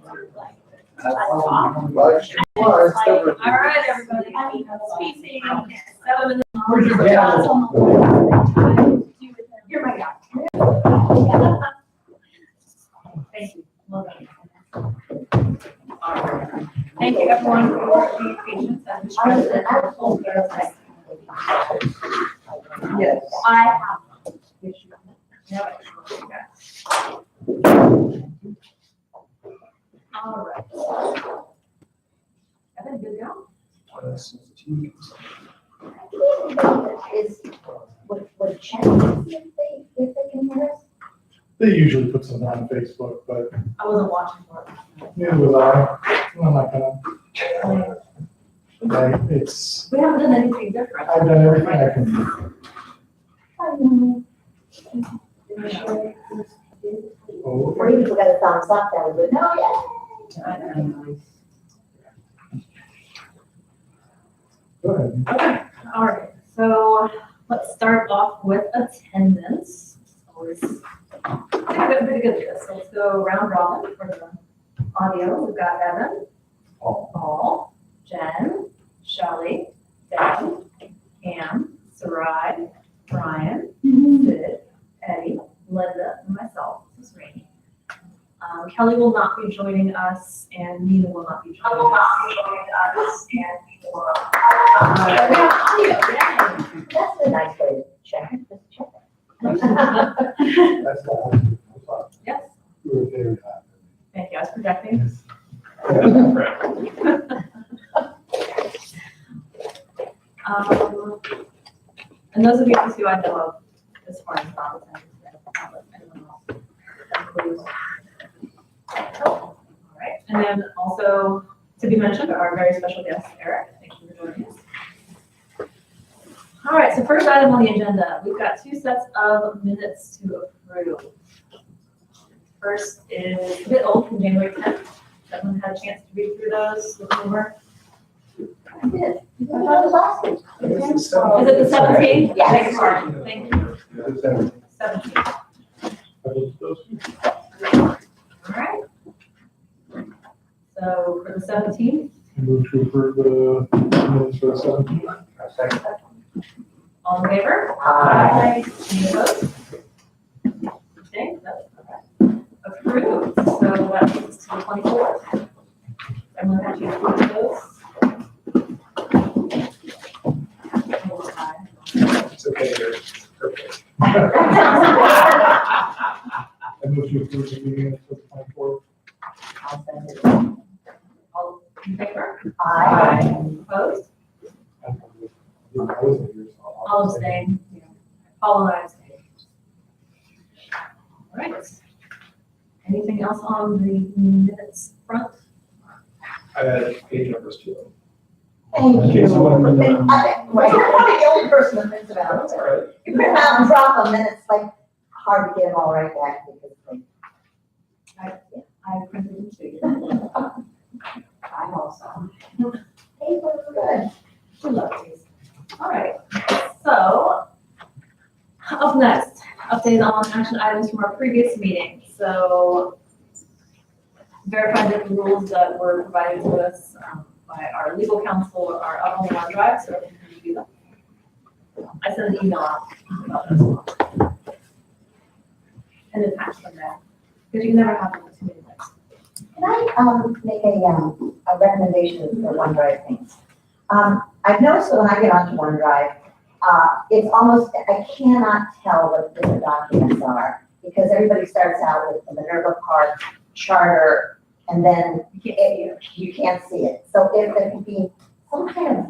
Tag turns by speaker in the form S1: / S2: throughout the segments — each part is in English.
S1: All right, everybody. Spacing 7 minutes. You're my guy. Thank you. Well done. Thank you, everyone, for your patience and
S2: Yes.
S1: I have. No, all right. I think good go.
S3: Is, would check if they can hear us?
S4: They usually put something on Facebook, but
S1: I wasn't watching for it.
S4: neither was I. I'm not gonna. It's,
S1: We haven't done anything different.
S4: I've done everything I can do. Oh,
S3: Or even if we got a thumbs up, that would be, no, yeah.
S4: Go ahead.
S1: Okay, all right, so let's start off with attendance. Always, I think we're pretty good at this. So let's go round robin for the audio. We've got Evan, Paul, Jen, Shelley, Deb, Pam, Sarai, Brian, Sid, Eddie, Linda, and myself. This is Rainey. Kelly will not be joining us, and Nina will not be joining us.
S3: That's a nice way to check, just check it.
S4: That's all.
S1: Yes,
S4: We were very happy.
S1: thank you. I was projecting. And those of you who I know of this morning, not anyone else. Includes. All right, and then also to be mentioned, our very special guest, Eric. Thank you for joining us. All right, so first item on the agenda, we've got 2 sets of minutes to approve. First is a bit old from January 10th. Everyone had a chance to read through those, look over.
S3: I did. I thought it was last week.
S1: Is it the 17th?
S3: Yes.
S1: Beg your pardon. Thank you. 17th. All right. So for the 17th,
S4: Move to approve the minutes for the 17th.
S1: all in favor?
S3: Aye.
S1: Any opposed? Okay, that's approved. So that takes us to the 24th. Everyone had you approve those?
S5: It's okay, you're perfect.
S4: I move to approve the meeting for the 24th.
S3: I'll send it.
S1: All in favor?
S3: Aye.
S1: Opposed?
S4: I wasn't here, so
S1: All abstain. Paul and I abstain. All right. Anything else on the minutes front?
S5: I had page numbers too.
S3: Thank you.
S4: Okay, so I'm gonna-
S3: Right, you're probably the only person that thinks about
S5: That's
S3: it.
S5: all right.
S3: You print out and drop them, and it's like hard to get them all right back because like.
S1: I printed them to you.
S3: I'm also. Hey, we're good.
S1: We love these. All right, so up next, update on action items from our previous meeting. So verify that the rules that were provided to us by our legal counsel are up on the OneDrive, so everyone can review them. I sent an email out about that as well. And attach them there, because you can never have them with too many links.
S3: Can I, make a recommendation for OneDrive things? I've noticed that when I get onto OneDrive, it's almost, I cannot tell what the different documents are, because everybody starts out with the Minerva Park charter, and then you can't see it. So if there could be some kind of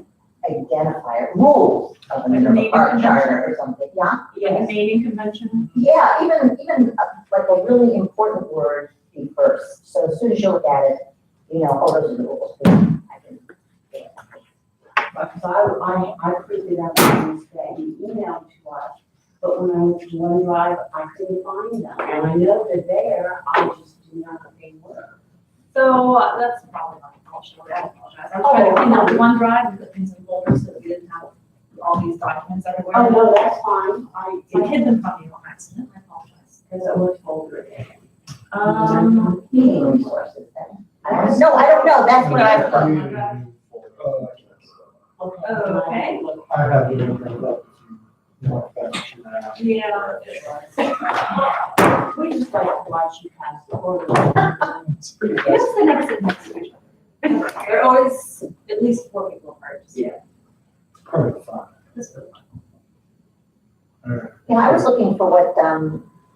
S3: identifier, rules of the
S1: Like a
S3: Minerva
S1: naming
S3: Park
S1: convention?
S3: charter or something, yeah?
S1: Yeah, the naming convention.
S3: Yeah, even like a really important word be first. So as soon as you look at it, you know, oh, those are the rules. I can, yeah.
S6: Because I printed out things that you emailed to us, but when I went to OneDrive, I couldn't find them. And I know they're there, I just do not know they were.
S1: So that's probably my fault. I apologize. I was trying to clean out OneDrive and put things in folders so that we didn't have all these documents everywhere.
S6: Oh, no, that's fine.
S1: I hid them from you on accident. I apologize.
S6: Because I was folder there.
S3: Meeting resources then. no, I don't know, that's what I was.
S4: Created a new folder.
S6: Okay.
S1: Oh, okay.
S4: I have it in front of you. Want that issue now.
S1: Yeah.
S6: We just like to watch you pass the order.
S5: It's pretty
S1: Yes,
S5: fast.
S1: they never sit next to each other. They're always at least 4 people apart.
S6: Yeah.
S4: Part of the fun.
S1: This is fun.
S3: Yeah, I was looking for what,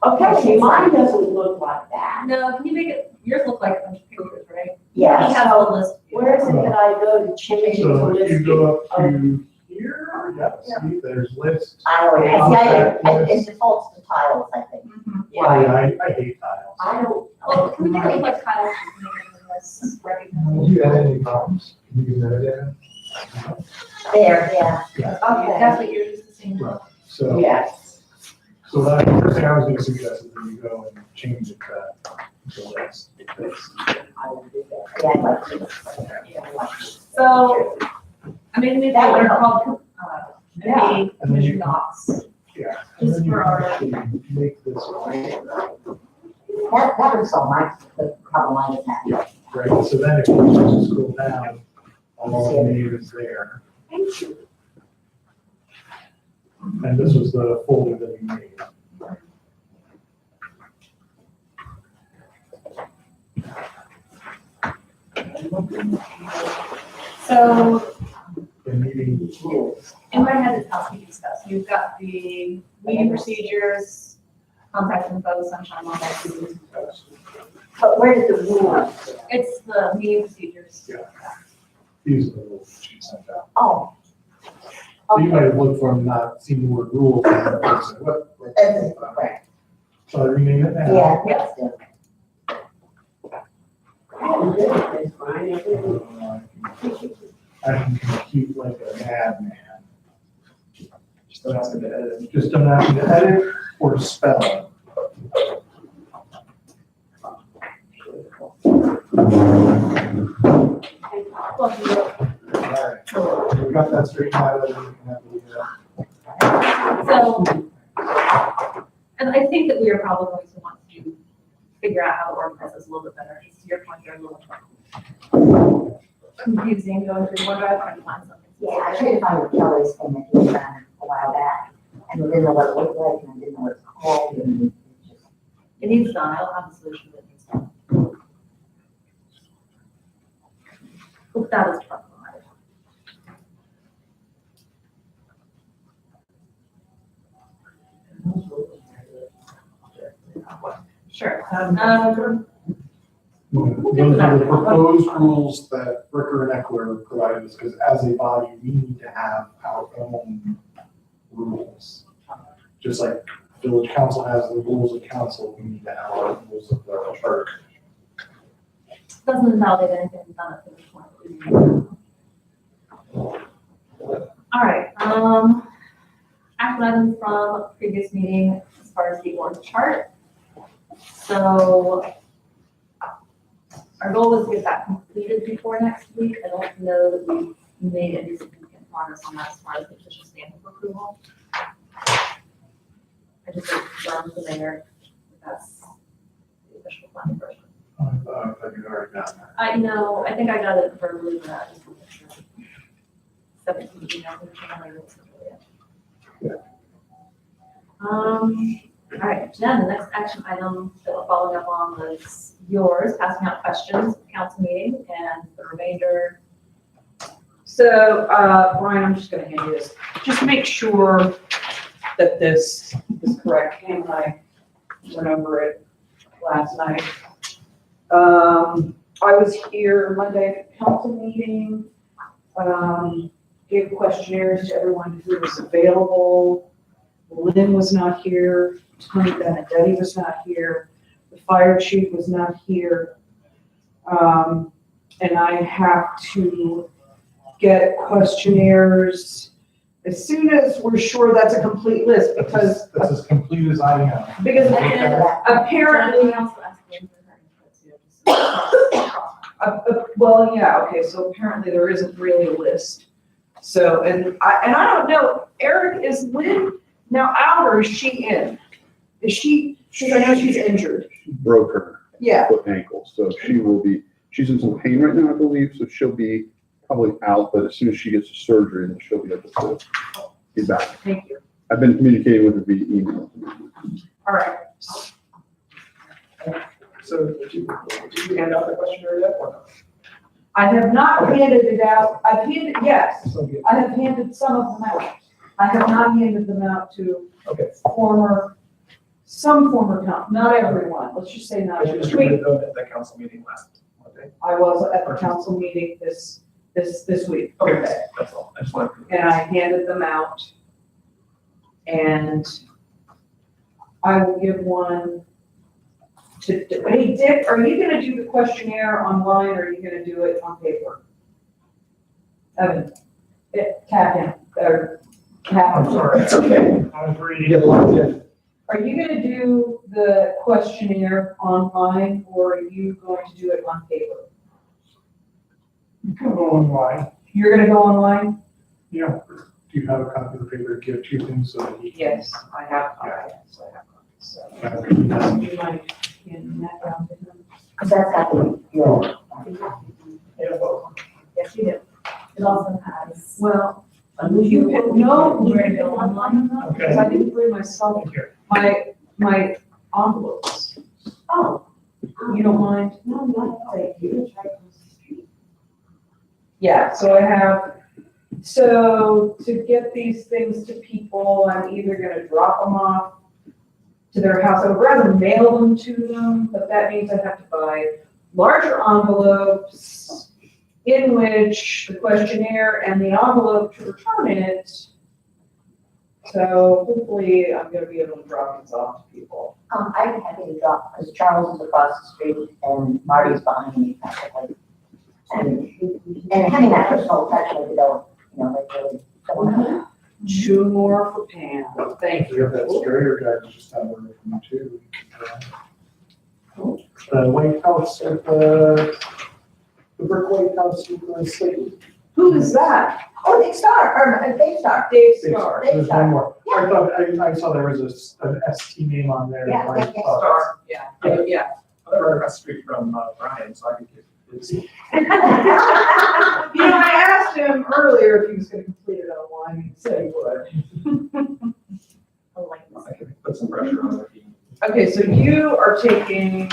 S6: Okay, see, mine doesn't look like that.
S1: No, can you make it, yours look like a bunch of pictures, right? He
S3: yeah,
S1: has a list.
S6: Where is it that I go to change the
S4: So if you
S6: list?
S4: go up to here, see, there's list.
S3: I don't, it defaults to tiles, I think.
S4: I hate tiles.
S6: I don't.
S1: Well, can we make it look like tiles? Make it in this rectangle?
S4: Do you have any problems? Can you get that in?
S3: There, yeah.
S6: Okay.
S1: That's what yours is the same.
S4: Right. So,
S6: Yes.
S4: so that, the first thing I was gonna suggest is that you go and change it to list.
S6: I will do that.
S3: Yeah, I'd like to.
S6: Yeah, I like it.
S1: So, I mean, we
S3: That
S1: what
S3: would
S1: are called,
S6: Yeah.
S1: maybe commission docs.
S4: Yeah. And
S1: Just
S4: then you
S1: for our-
S4: can make this,
S3: That would solve the problem I just had.
S4: right, so then if you just scroll down, all the name is there.
S6: Thank you.
S4: And this was the folder that you made.
S1: So,
S4: The meeting rules.
S1: in my head is housekeeping stuff. So you've got the meeting procedures, contact info, sunshine law,
S3: But where did the rule?
S1: it's the meeting procedures.
S4: These are the rules that she sent out.
S3: Oh.
S4: So you
S3: Okay.
S4: might have looked for them, not seen the word rules. And it's like, what?
S3: That's correct.
S4: So I rename it now.
S3: Yeah, that's good.
S6: I'm good at this, Brian.
S4: I can compute like a madman.
S5: Just don't ask them to edit.
S4: Just don't ask me to edit or spell it.
S1: Well, you-
S4: Alright, so we got that straightened out. And we can have the,
S1: So, and I think that we are probably going to want to figure out how to organize this a little bit better. Because to your point, they're a little confusing going through OneDrive, trying to find something.
S3: Yeah, I tried to find Kelly's thing that he was done a while back, and I didn't know what it looked like, and I didn't know what it's called, and it just.
S1: It needs done. I don't have the solution, but it needs done. Hope that is trouble. Sure.
S4: those are the proposed rules that Bricker and Eckler provided us, because as a body, we need to have our own rules. Just like village council has the rules of council, we need to have our rules of the charter.
S1: Doesn't invalidate anything we've done at this point. All right, action items from previous meeting as far as the org chart. So our goal was to get that completed before next week. I don't know that we made any significant progress on that as far as the official stamp of approval. I just confirmed the mayor, that's the official plan version.
S4: I thought you'd already done that.
S1: I know, I think I got it verbally, but I just want to make sure. 17 emails, which I only wrote separately. All right, Jen, the next action item that we're following up on was yours, passing out questions, at the council meeting, and the remainder.
S2: So, Brian, I'm just gonna hand you this, just make sure that this is correct, and I went over it last night. I was here Monday at the council meeting, gave questionnaires to everyone who was available. Lynn was not here, Tony Benedetti was not here, the fire chief was not here. And I have to get questionnaires as soon as we're sure that's a complete list, because
S4: That's as complete as I am.
S2: apparently,
S1: Jen, I also asked Lynn for her input too, just-
S2: well, yeah, okay, so apparently there isn't really a list. So, and I don't know, Eric, is Lynn now out or is she in? Is she, because I know she's injured.
S7: Broke her
S2: Yeah,
S7: foot and ankle, so she will be, She's in some pain right now, I believe, so she'll be probably out, but as soon as she gets to surgery, then she'll be able to be back.
S2: Thank you.
S7: I've been communicating with her via email.
S2: All right.
S5: So did you hand out the questionnaire yet or not?
S2: I have not handed it out. Yes,
S5: So good.
S2: I have handed some of them out. I have not handed them out to
S5: Okay.
S2: some former town, not everyone. Let's just say not
S5: I
S2: everyone.
S5: distributed them at the council meeting last Monday.
S2: I was at the council meeting this week.
S5: Okay, that's all. I just wanted to.
S2: And I handed them out. And I will give one to, hey, Dick, are you gonna do the questionnaire online or are you gonna do it on paper? Evan, tap him, or tap him.
S5: I'm sorry, it's okay. I was ready to get locked in.
S2: Are you gonna do the questionnaire online or are you going to do it on paper?
S4: You can go online.
S2: You're gonna go online?
S4: Yeah. Do you have a copy of the paper to give to him so that he?
S2: Yes, I have, so.
S4: can-
S2: Do you mind handing that down to him?
S3: Because that's happening, yeah.
S5: Yeah, well,
S1: Yes, you do. It also has.
S2: Well, you can, no, you
S1: We're
S2: can
S1: gonna
S2: go
S1: go
S2: online, because I didn't bring my cell,
S5: thank you.
S2: my envelopes.
S6: Oh,
S2: You don't mind?
S6: no, not like you, it's right across the street.
S2: Yeah, so I have, so to get these things to people, I'm either gonna drop them off to their house. I would rather mail them to them, but that means I have to buy larger envelopes in which the questionnaire and the envelope to return it. So hopefully I'm gonna be able to drop these off to people.
S3: I'm happy to drop, because Charles is across the street and Marty's behind me practically. And having that personal touch with the, like really.
S2: Two more for Pam, thank
S4: We have that Strayer guy just down the road from you too. The White House at the brick White House with the slate.
S2: Who is that?
S3: Oh, Big Star, or Big Star.
S2: Dave Star.
S4: There's one more. I thought, I saw there was an ST name on there.
S3: Yeah,
S4: and I
S3: Big
S4: thought-
S2: Star, yeah.
S5: I'm right across the street from Brian, so I can get this.
S2: You know, I asked him earlier if he was gonna complete it online, he said he would.
S5: I can put some pressure on the team.
S2: Okay, so you are taking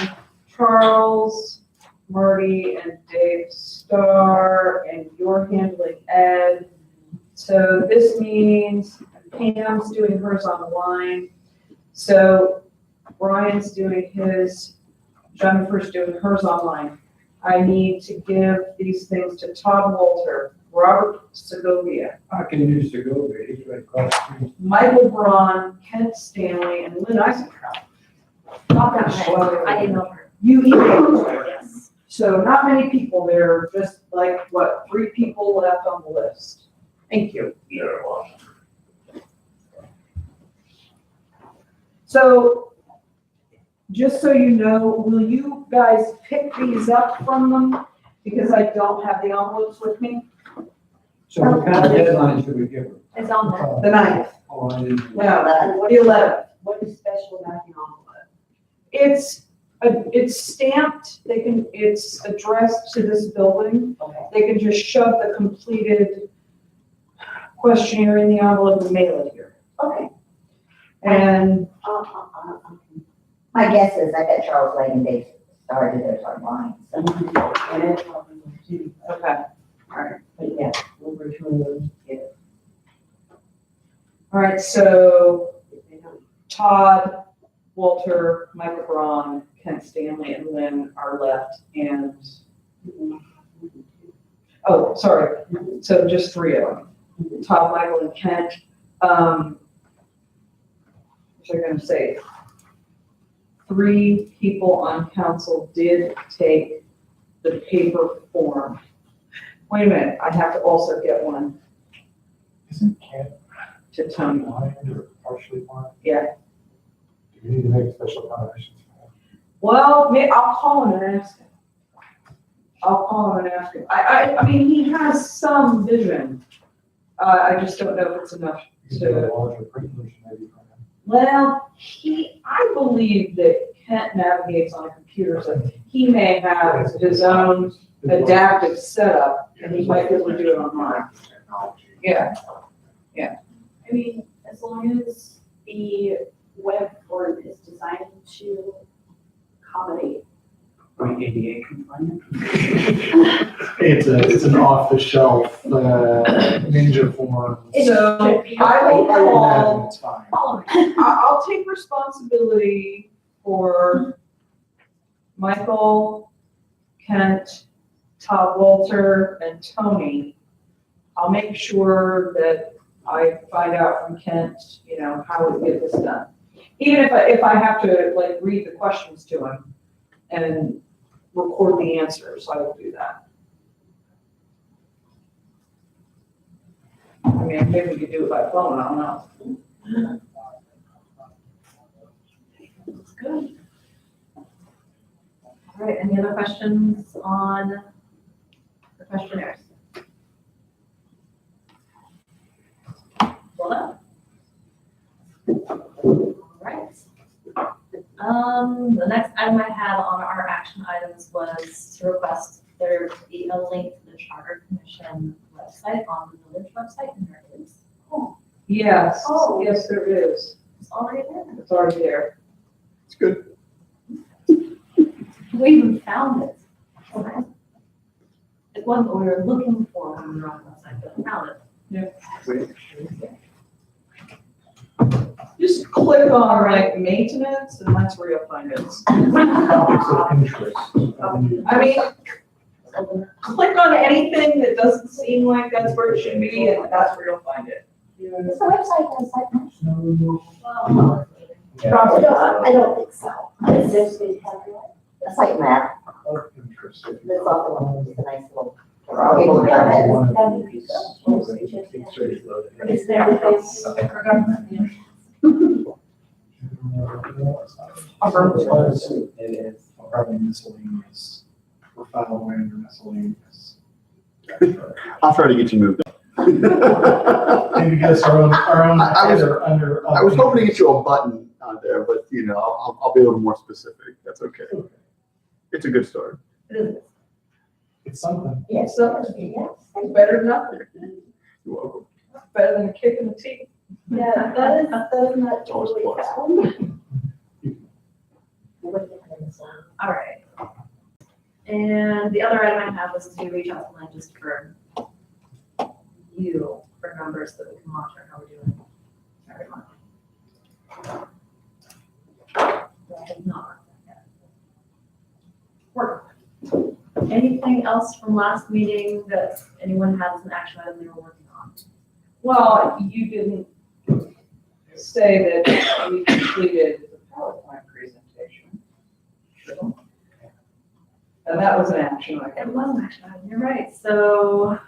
S2: Charles, Marty, and Dave Star, and you're handling Ed. So this means Pam's doing hers online. So Brian's doing his, Jennifer's doing hers online. I need to give these things to Todd Walter, Robert Segovia,
S8: I can use the go, he's right across the street.
S2: Michael Braun, Kent Stanley, and Lynn Eisentraut.
S1: Not that many. I emailed her.
S2: You emailed her.
S1: Yes.
S2: So not many people there, just like, what, 3 people left on the list. Thank you. So, just so you know, will you guys pick these up from them? Because I don't have the envelopes with me.
S8: So what kind of deadline should we give her?
S1: It's on there.
S2: The 9th,
S8: Oh, I didn't.
S2: no, the 11th.
S6: What is special about the envelope?
S2: It's stamped, it's addressed to this building.
S6: Okay.
S2: They can just shove the completed questionnaire in the envelope and mail it here.
S3: Okay.
S2: And
S3: My guess is, I bet Charles Lane and Dave started theirs online, so.
S6: And it's probably too,
S2: okay, all right.
S6: but yeah, we'll return those, yeah,
S2: All right, so
S6: if they don't.
S2: Todd, Walter, Michael Braun, Kent Stanley, and Lynn are left, and, oh, sorry, so just 3 of them. Todd, Michael, and Kent. What was I gonna say? 3 people on council did take the paper form. Wait a minute, I have to also get one
S4: Isn't Kent
S2: to Tony.
S4: blind or partially blind?
S2: Yeah.
S4: Do you need to make special accommodations for
S2: Well, I'll call him and ask him. I'll call him and ask him. I mean, he has some vision. I just don't know if it's enough
S4: that? You can do
S2: to,
S4: a larger print version maybe for him.
S2: well, I believe that Kent navigates on a computer, so he may have his own adaptive setup, and he might be able to do it online. Yeah,
S6: I mean, as long as the web form is designed to accommodate.
S8: ADA compliant.
S4: It's an off-the-shelf, Ninja form.
S2: so I will
S4: I would imagine
S2: call,
S4: it's fine.
S2: I'll take responsibility for Michael, Kent, Todd Walter, and Tony. I'll make sure that I find out from Kent, how we get this done. Even if I have to like read the questions to him and record the answers, I will do that. I mean, maybe we could do it by phone, I don't know.
S1: That's good. All right, any other questions on the questionnaires? Well done. All right. The next item I had on our action items was to request there be a link to the Charter Commission website on the village website, and there is.
S2: Yes,
S1: Oh.
S2: yes, there is.
S1: It's already there.
S2: It's already there.
S7: It's good.
S1: We even found it. Okay. It wasn't what we were looking for when we were on the website, but we found it.
S2: Just click on like maintenance and that's where you'll find it.
S4: Topics of interest.
S2: I mean, click on anything that doesn't seem like that's where it should be and that's where you'll find it.
S3: Is the website on site match?
S1: Well,
S3: Probably not. I don't think so.
S6: Is this the template?
S3: A site map,
S4: Of interest.
S3: that's also one, it's a nice little.
S6: Is there a place for government?
S4: It is. Probably miscellaneous, or file away under miscellaneous.
S7: I'll try to get you moved up.
S4: Maybe get us our own
S7: I was-
S4: header under.
S7: I was hoping to get you a button on there, but I'll be a little more specific. That's okay. It's a good start.
S1: it is.
S4: It's something.
S3: Yes, so, yes.
S2: It's better than nothing,
S7: You're welcome.
S2: better than a kick in the teeth.
S6: Yeah, that is not totally
S7: Plus.
S6: valid.
S1: All right. And the other item I have was to reach out to Lynn just for you, for numbers so that we can monitor how we're doing every month. I have not yet. Work. Anything else from last meeting that anyone had as an action item they were working on?
S2: Well, you didn't say that we completed the PowerPoint presentation. And that was an action
S1: It
S2: item.
S1: was an action item, you're right. So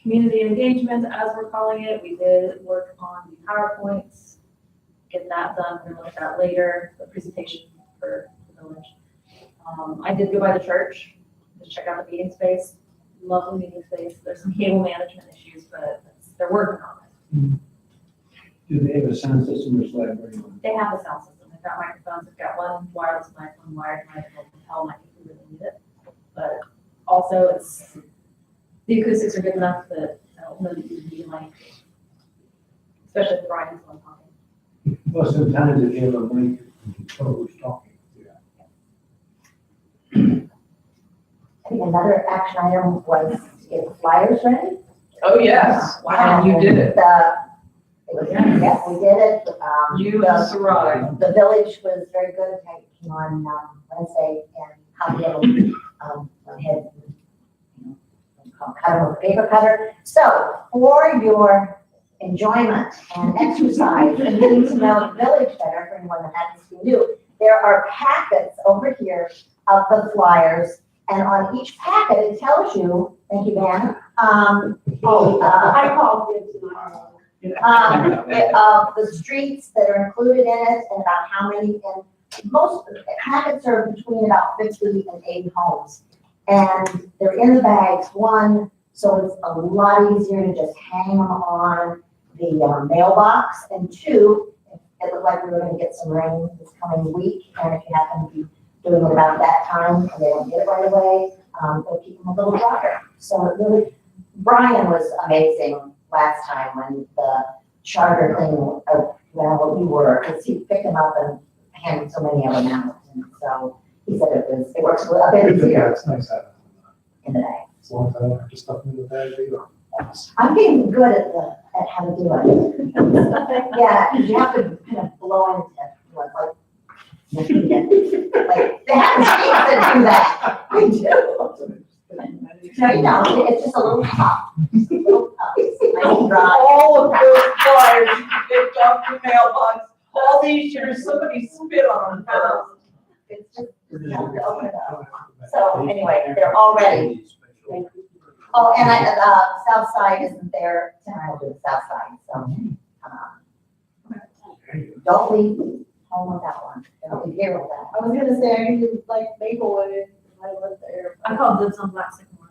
S1: community engagement, as we're calling it, we did work on the PowerPoints. Get that done, we're gonna look at that later, the presentation for the village. I did go by the church, just check out the meeting space, lovely meeting space. There's some cable management issues, but they're working on it.
S8: Do they have a sound system or library?
S1: They have a sound system, they've got microphones, they've got one wireless mic, one wired mic, one lapel mic if we really need it. But also the acoustics are good enough that I don't know that you need like, especially if Brian's the one talking.
S8: Well, sometimes if you have a mic, you can control who's talking.
S3: I think another action item was to get the flyers ready.
S2: Oh, yes. Wow, you did it.
S3: Yes, we did it.
S2: You and Sarai.
S3: The village was very good. I came on Wednesday and copied them, went ahead and, cut them with a paper cutter. So for your enjoyment and exercise and getting to know the village better, for anyone that hasn't seen you, there are packets over here of the flyers. And on each packet, it tells you, thank you, Van,
S6: I called it tonight.
S3: of the streets that are included in it and about how many, and most packets are between about 50 and 80 homes. And they're in the bags, one, so it's a lot easier to just hang them on the mailbox. And two, it looked like we were gonna get some rain this coming week, and if you happen to be doing it about that time, and they don't get it right away, it'll keep them a little drier. So it really, Brian was amazing last time when the charter thing, well, you were, because he picked them up and handed so many of them out. And so he said it works a bit
S4: Yeah,
S3: easier
S4: it's nice having them.
S3: in the day.
S4: As long as I don't have to stuff them in the bag, they are awesome.
S3: I'm getting good at how to do it. Yeah, 'cause you have to kind of blow into what, like they have machines that do that. We do. So, you know, it's just a little tough. Nice and dry.
S2: All of those flyers you picked off your mailbox, all these years, somebody spit on them.
S3: It's just, you have to open it up. So anyway, they're all ready. Oh, and South Side isn't there tonight, I'll do the South Side, so, don't leave home without one, don't leave here without.
S9: I was gonna say, I can do like Maplewood if I live there.
S1: I call dibs on Black Sycamore.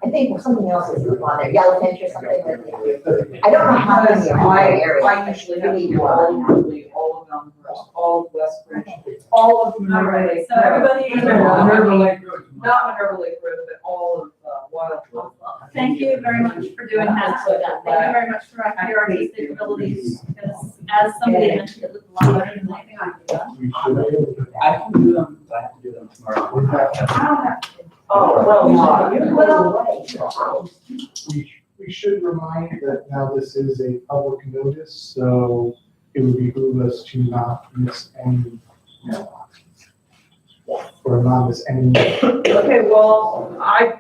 S3: I think something else is on there, Yellowfinch or something like that. I don't know how many are in my area.
S2: I usually have to do all of them, all of West Bridge, all of them.
S1: All right, so everybody.
S2: Minerva Lake Road, not Minerva Lake Road, but all of Wildwood.
S1: Thank you very much for doing that. Thank you very much for your artistic abilities, because as somebody mentioned, it looked a lot better than anything I could do.
S4: We should.
S8: I can do them, I have to do them tomorrow.
S4: We have-
S2: I don't have to. Oh, well,
S4: We should remind that now this is a public notice, so it would behoove us to not miss any mailboxes. Or not miss any.
S2: Okay, well,
S4: I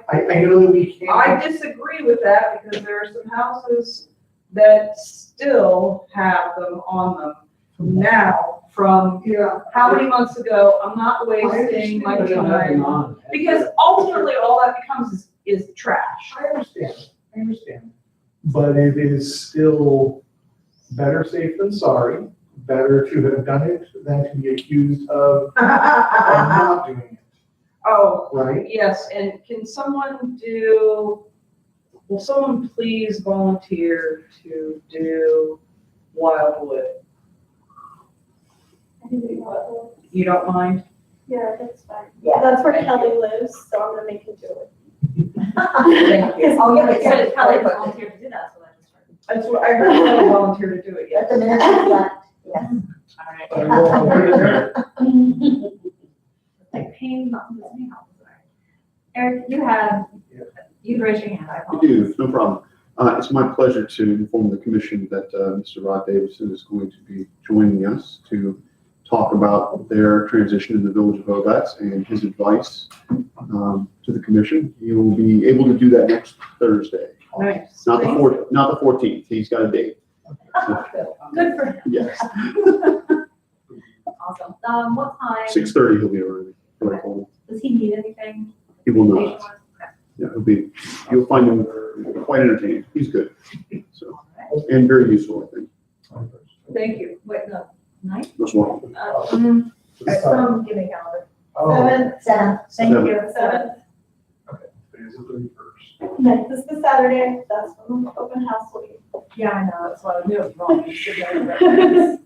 S4: know that we can't.
S2: I disagree with that because there are some houses that still have them on them now from how many months ago. I'm not wasting my time. Because ultimately, all that becomes is trash.
S4: I understand. But it is still better safe than sorry, better to have done it than to be accused of not doing it,
S2: Oh,
S4: right?
S2: yes, and will someone please volunteer to do Wildwood? You don't mind?
S9: Yeah, that's fine.
S3: Yeah.
S9: That's where Kelly lives, so I'm gonna make him do it.
S2: Thank you.
S3: Oh, yeah,
S1: You said Kelly volunteered to do that, so I just started.
S2: That's what I heard, someone volunteer to do it,
S3: Let
S2: yes.
S3: the minutes left, yes.
S1: Like pain, not listening. Eric, you'd raise your hand, I
S7: I
S1: apologize.
S7: do, no problem. It's my pleasure to inform the commission that Mr. Rod Davidson is going to be joining us to talk about their transition in the village of Ovets and his advice to the commission. He will be able to do that next Thursday,
S2: Nice.
S7: not the 14th. He's got a date.
S1: Good for him.
S7: Yes,
S1: Awesome. What time,
S7: 6:30 he'll be arriving. What I told him.
S1: does he need anything?
S7: He will not.
S1: Patient-wise? Okay.
S7: Yeah, you'll find him quite entertaining. He's good. So, and very useful, I think.
S2: Thank you.
S1: Wait, no, night?
S7: Most welcome.
S1: Give me a calendar.
S4: Oh,
S3: Seven.
S1: Thank
S7: Seven.
S1: you. 7th.
S4: today's the 31st.
S9: Next is the Saturday, that's when the open house will be.
S1: Yeah, I know, that's what I knew it was wrong. You should know that.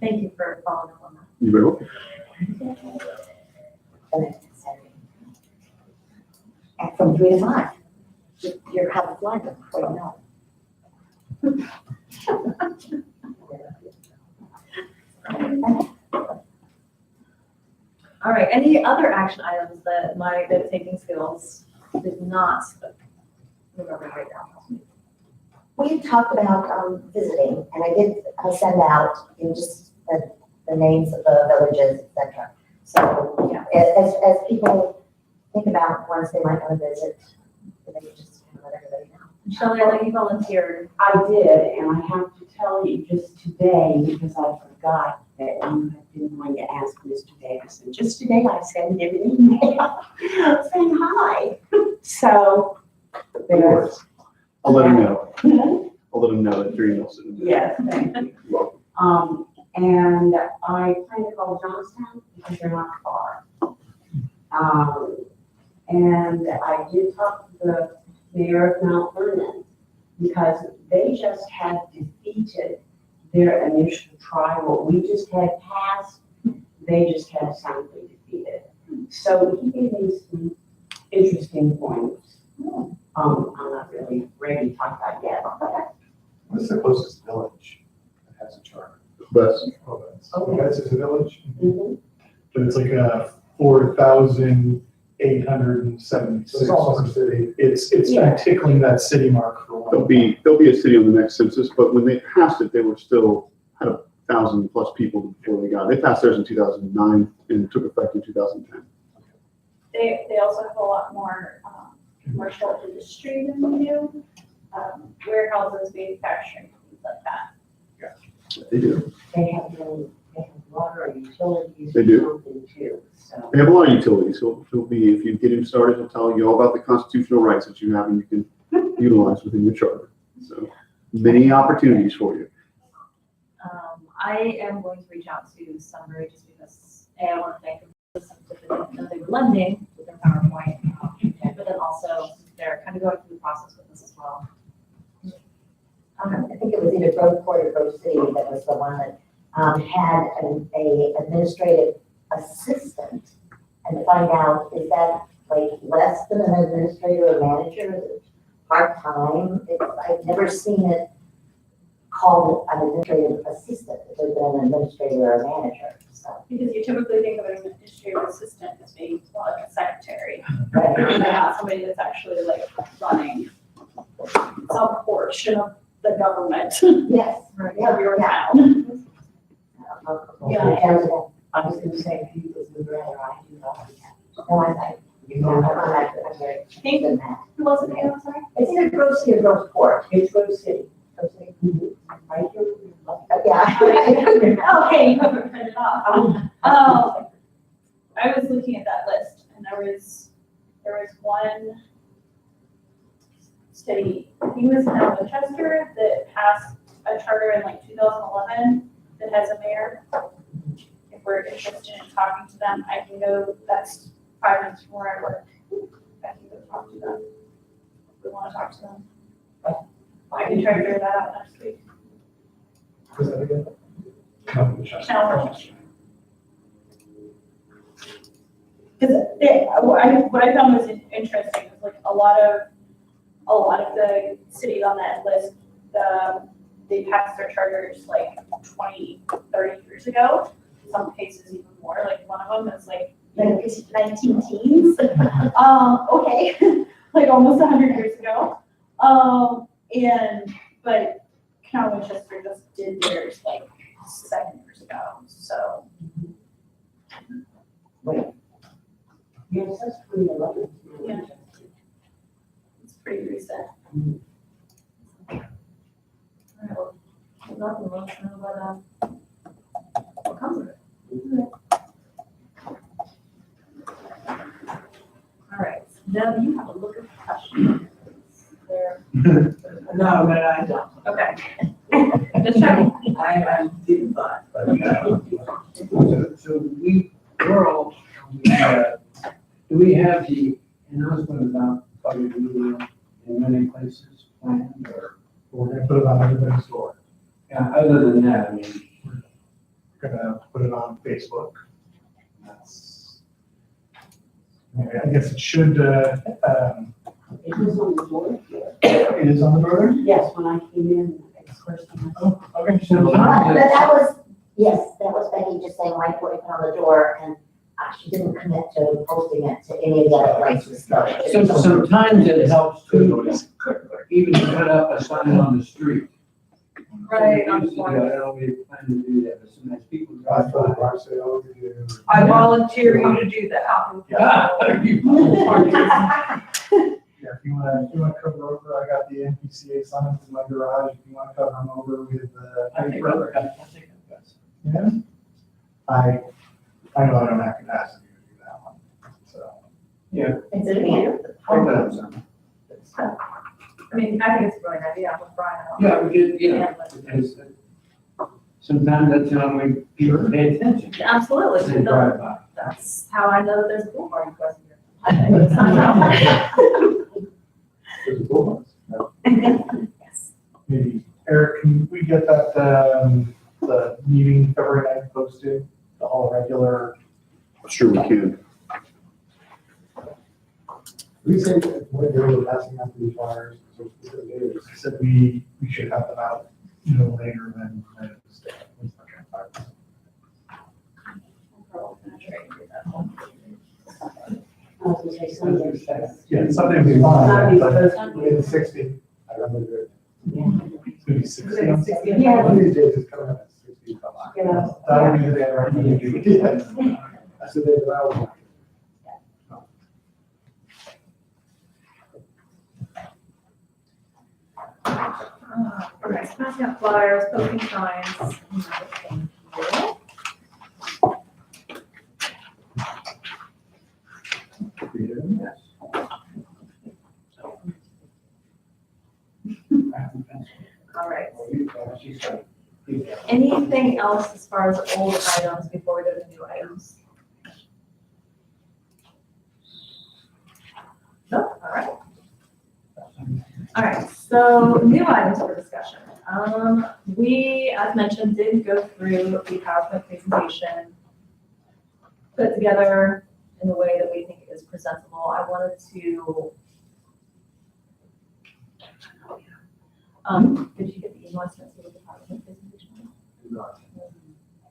S1: Thank you for following up on that.
S7: You very welcome.
S3: And from 3 to 5, you're having fun before you know it.
S1: All right, any other action items that my note-taking skills did not remember right now?
S3: We talked about visiting, and I did send out, just the names of the villages, et cetera. So,
S1: Yeah.
S3: as people think about ones they might want to visit, they can just kind of let everybody know.
S1: Shelley, I know you volunteered.
S6: I did, and I have to tell you just today, because I forgot that you had been going to ask Mr. Davison. Just today, I sent him an email saying hi. So, there's.
S7: I'll let him know. I'll let him know that you're email.
S6: Yes, thank you.
S7: You're welcome.
S6: And I plan to call Johnstown because they're not far. And I did talk to the mayor of Mount Vernon. because they just had defeated their initial trial. We just had passed, they just had soundly defeated. So he gave me some interesting points. I'm not really ready to talk about yet.
S4: What's the closest village that has a charter?
S7: But
S4: That's is a village,
S6: Mhm.
S4: but it's like a 4,876.
S5: It's also a city.
S4: It's
S6: Yeah.
S4: been tickling that city mark for a while.
S7: there'll be a city on the next census, but when they passed it, they were still, had 1,000+ people before they got it. They passed theirs in 2009 and it took effect in 2010.
S9: They also have a lot more, commercial industry than we do. Warehouses, manufacturing, things like that.
S7: They do.
S6: They have water and utilities.
S7: They do.
S6: or something too, so.
S7: They have a lot of utilities. He'll be, if you get him started, he'll tell you all about the constitutional rights that you have and you can utilize within your charter. So many opportunities for you.
S1: I am going to reach out to Sunbury just because, A, I want to thank them for some that they didn't know they were lending with their PowerPoint, but then also they're kind of going through the process with this as well.
S3: I think it was either Groveport or Grove City that was the one that had a administrative assistant. And to find out, is that like less than an administrator or manager, is it part-time? I've never seen it called an administrative assistant, it's been an administrator or a manager, so.
S9: Because you typically think of an administrative assistant as being more like a secretary,
S3: Right.
S9: and not somebody that's actually like running some portion of the government
S3: Yes.
S9: of your town.
S3: Yeah.
S6: I was gonna say, if he was the brother, I do not.
S3: No, I,
S6: You know,
S3: I'm very
S9: Thank
S3: interested in that.
S9: Who was it again, I'm sorry?
S3: It's either Grove City or Groveport.
S6: it's Grove City.
S3: Grove City.
S6: Right here.
S3: Yeah.
S9: Okay, you haven't printed it off. I was looking at that list and there was one city, he was in Winchester, that passed a charter in like 2011 that has a mayor. If we're interested in talking to them, I can go, that's 5 minutes from where I work. I can go talk to them. If we want to talk to them. I can try to figure that out next week.
S5: Was that again?
S9: Challenge. Because what I found was interesting is like a lot of the cities on that list, they passed their charters like 20, 30 years ago. In some cases even more, like one of them is like 19 teens. Okay, like almost 100 years ago. But County Winchester just did theirs like 7 years ago, so.
S6: Yes, that's 2011.
S9: Yeah. It's pretty recent.
S1: All right, well, nothing else, but, what comes of it? All right, Deb, you have a look at the question. There.
S8: No, but I don't.
S1: Okay. Just checking.
S8: I did not, but, so do we have the announcement about public meeting in many places planned or?
S4: We're gonna put it on everybody's door.
S8: Yeah, other than that, I mean,
S4: We're gonna put it on Facebook. That's, I guess it should,
S6: It was on the board here.
S4: it is on the door?
S6: Yes, when I came in, it's first time.
S4: Oh, okay.
S3: But that was, yes, that was Becky just saying, why put it on the door, and she didn't commit to posting it to any of the other places.
S8: so sometimes it helps to even put up a sign on the street.
S1: Right,
S8: We used to do that. I don't know if we plan to do that, but sometimes people
S4: I
S8: drive
S4: told
S8: by.
S4: Rob, say, oh, we do.
S2: I volunteer you to do that.
S8: Ah,
S4: Yeah, if you wanna cover over, I got the NPCA signs in my garage, if you wanna cover them over with,
S8: I think I'll take it.
S4: yeah. I know I don't have capacity to do that one, so.
S1: It's a meeting. I mean, I think it's a brilliant idea with Brian.
S8: Yeah, we did, yeah, because sometimes that's the only way people pay attention.
S1: Absolutely.
S8: They drive by.
S1: That's how I know that there's a pool party question here. I think it's not-
S4: There's a pool house.
S1: Yes.
S4: maybe, Eric, can we get that, the meeting February 9th posted, the all regular?
S7: Sure we can.
S4: We said when they were passing out these flyers, so I said we should have them out no later than Wednesday.
S6: I was gonna say Sunday's best.
S4: Yeah, Sunday will be fine, but
S9: Sunday.
S4: it's 60. I remember it. It's gonna be 60 on Sunday.
S6: Yeah.
S4: One of these days it's coming up at 60.
S6: Yeah.
S4: That'll be the day I recommend you. Yes. That's the day that I was.
S1: Okay, so passing out flyers, posting signs. Thank you. All right. Anything else as far as old items before we go to new items? No, all right. All right, so new items for discussion. We, as mentioned, did go through the PowerPoint presentation, put it together in the way that we think is presentable. I wanted to, did you get the email I sent you with the PowerPoint presentation?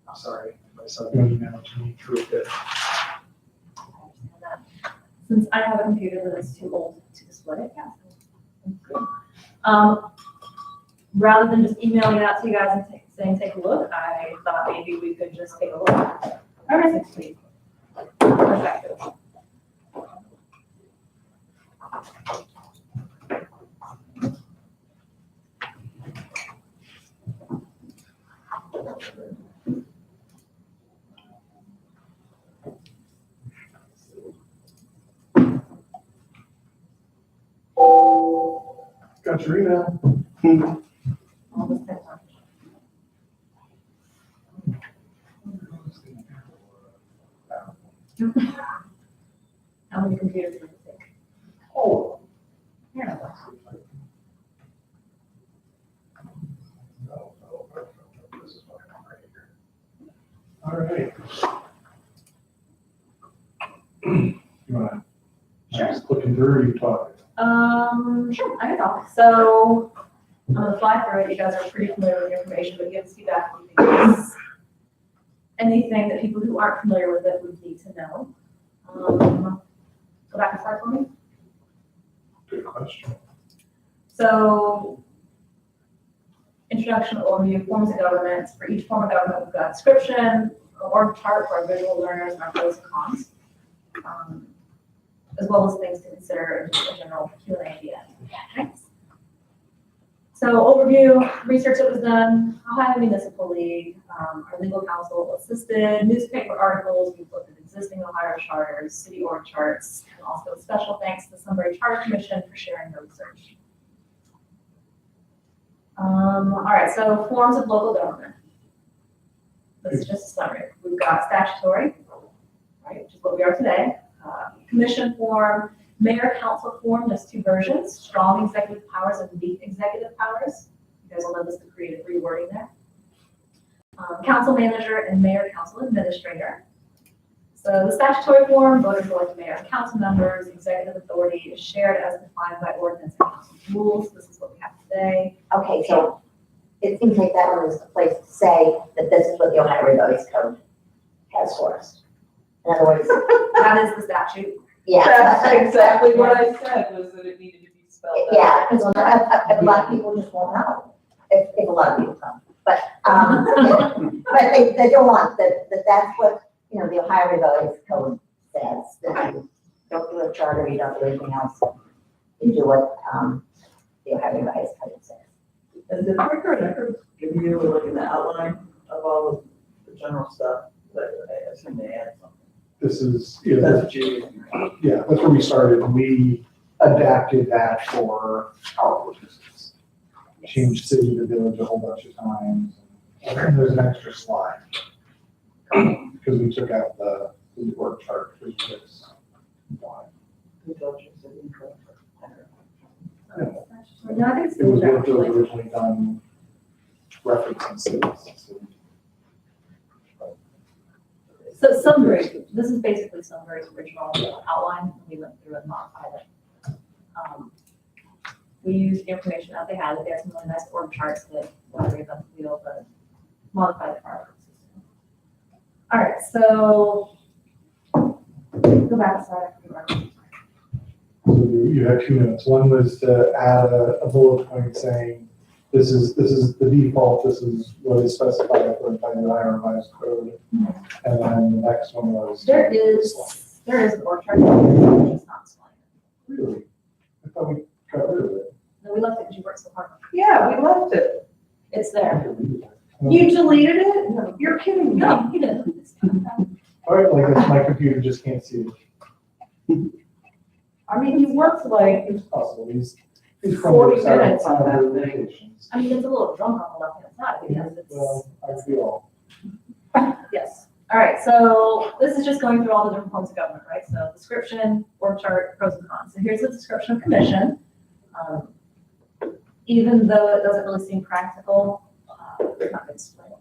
S4: I'm sorry, my son emailed to me through it.
S1: I understand that. Since I have a computer that is too old to display it, yeah. Rather than just emailing it out to you guys and saying, take a look, I thought maybe we could just take a look. All right, next week. Effective.
S4: Got your email.
S1: All this time. How many computers do you think?
S4: Oh.
S1: Here.
S4: This is what I'm right here. All right. You wanna, just looking through, or you talking?
S1: Sure, I can talk. So I'm gonna fly through it. You guys are pretty familiar with the information, but give us feedback if you think there's anything that people who aren't familiar with it would need to know. Go back and start for me.
S4: Good question.
S1: So introduction overview, forms of government. For each form of government, we've got description, org chart for our visual learners, and our pros and cons. As well as things to consider in just a general Q&A at the end. Thanks. So overview, research that was done, Ohio Municipal League, our legal counsel assisted, newspaper articles, we've looked at existing Ohio charters, city org charts, and also special thanks to the Sunbury Charter Commission for sharing their research. All right, so forms of local government. This is just a summary. We've got statutory, right, which is what we are today. Commission form, mayor council form, there's two versions, strong executive powers and weak executive powers. You guys will notice the creative rewording there. Council manager and mayor council administrator. So the statutory form, voters elect mayor and council members, executive authority is shared as defined by ordinance and council rules. This is what we have today.
S3: Okay, so it seems like that one is the place to say that this is what the Ohio Revised Code has for us. In other words,
S1: That is the statute.
S3: yeah.
S5: That's exactly what I said, was that it needed to be spelled out.
S3: Yeah, because a lot of people just won't know, if a lot of people come. But, but they don't want, that's what, you know, the Ohio Revised Code says, that you don't do a charter, you don't do anything else. You do what, the Ohio Revised Code says.
S5: And did Ricker and Eckert give you like an outline of all of the general stuff that I assume they had something?
S4: This is, yeah,
S5: That's what you.
S4: yeah, that's where we started, and we adapted that for our ordinances. Changed city to village a whole bunch of times, and there's an extra slide. Because we took out the work chart, which was.
S5: Who told you to incorrect?
S1: No, I think it's
S4: It was
S1: village
S4: actually
S1: actually.
S4: originally done referencing cities.
S1: So Sunbury, this is basically Sunbury's original outline. We went through and modified it. We used the information that they had. They had some really nice org charts that were reinvent the wheel, but modified it for our purposes. All right, so go back a slide.
S4: So you had 2 notes. One was to add a bullet point saying, this is the default, this is what is specified according to the Ohio Revised Code. And then the next one was.
S1: There is an org chart, but it's not slide.
S4: Really? I thought we got rid of it.
S1: No, we left it because you worked so hard.
S2: Yeah, we left it.
S1: It's there.
S2: You deleted it? You're kidding me.
S1: No, you didn't.
S4: All right, like it's my computer just can't see it.
S2: I mean, you worked like
S4: It's possible. He's
S2: 40 minutes on that thing.
S4: thing.
S1: I mean, it's a little drunk on the left-hand side because it's.
S4: Well, I feel.
S1: Yes. All right, so this is just going through all the different forms of government, right? So description, org chart, pros and cons. So here's the description of commission. Even though it doesn't really seem practical, it's not going to explain it.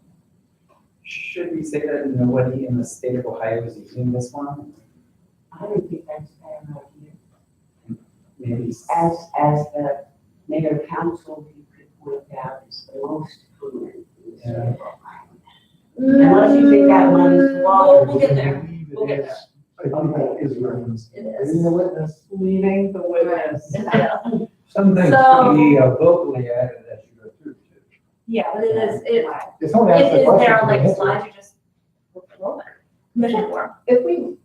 S10: Should we say that nobody in the state of Ohio is using this one?
S6: I don't think that's a bad idea.
S10: Maybe.
S6: As the mayor council, you could point out, is the most prudent. in the state of Ohio. Unless you think that one is water.
S1: We'll get there.
S4: I believe
S1: We'll get
S4: it is. I think that is referenced.
S1: It
S4: In
S1: is.
S4: the witness.
S2: leaving the witness.
S1: Yeah.
S8: Some things
S1: So-
S8: can be vocally added as you go through too.
S1: Yeah, but it is, it
S4: If someone asks the
S1: is
S4: question.
S1: there on like
S4: can I answer
S1: slides, you just roll it. Commission form.
S3: If we,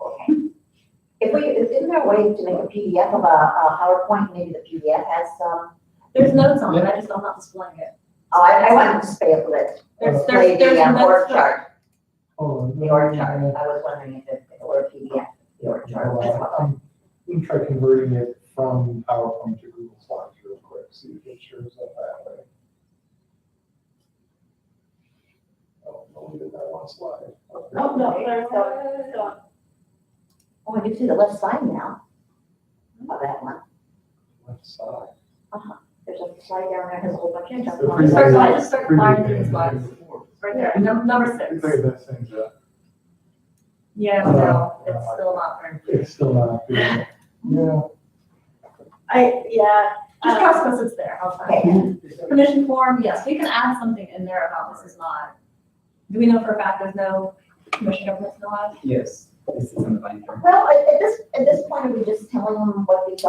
S3: isn't there a way to make a PDF of a PowerPoint, maybe the PDF has some,
S1: There's notes on it, I just don't know how to displaying it.
S3: oh, I wanted to say it with,
S1: There's
S3: the org
S1: notes.
S3: chart,
S4: Oh,
S3: the org chart. I was wondering if it were a PDF, the org chart as well.
S4: We can try converting it from PowerPoint to Google Slides real quick, see if it shows up that way. Oh, only did that one slide.
S9: Oh, no, there's no.
S3: Oh, I can see the left side now of that one.
S4: Left side.
S3: There's a slide down there, has a whole bunch of stuff
S4: The
S3: on it.
S1: Start slide, just start
S4: Preview
S1: firing
S4: page.
S1: these slides. Right there, number
S4: I
S1: 6.
S4: think that thing's up.
S1: Yeah, no, it's still not very.
S4: It's still not doing it. Yeah.
S1: Just trust us, it's there, I'll find it. Permission form, yes, we can add something in there about this is not, do we know for a fact there's no commission government in Ohio?
S10: Yes, this is in the binder.
S3: Well, at this point, are we just telling them what these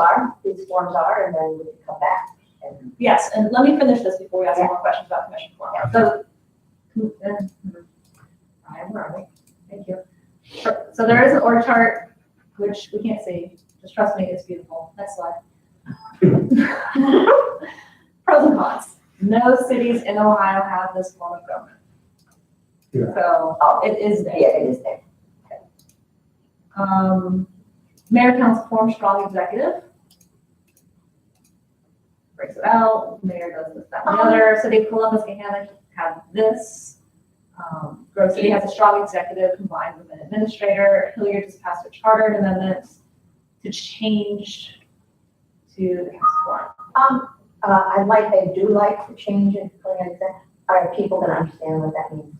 S3: forms are, and then we can come back and.
S1: Yes, and let me finish this before we ask some more questions about commission form. So, Ryan, where are we? Thank you. So there is an org chart, which we can't see, just trust me, it's beautiful. Next slide. Pros and cons. No cities in Ohio have this form of government.
S4: Yeah.
S1: So it is there.
S3: Yeah, it is there.
S1: Mayor council form strong executive. Breaks it out, mayor does this, that, and the other. City of Columbus, Gahanna have this. Grove City has a strong executive combined with an administrator. Hilliard just passed a chartered amendment to change to the council form.
S3: I do like the change in, are people gonna understand what that means?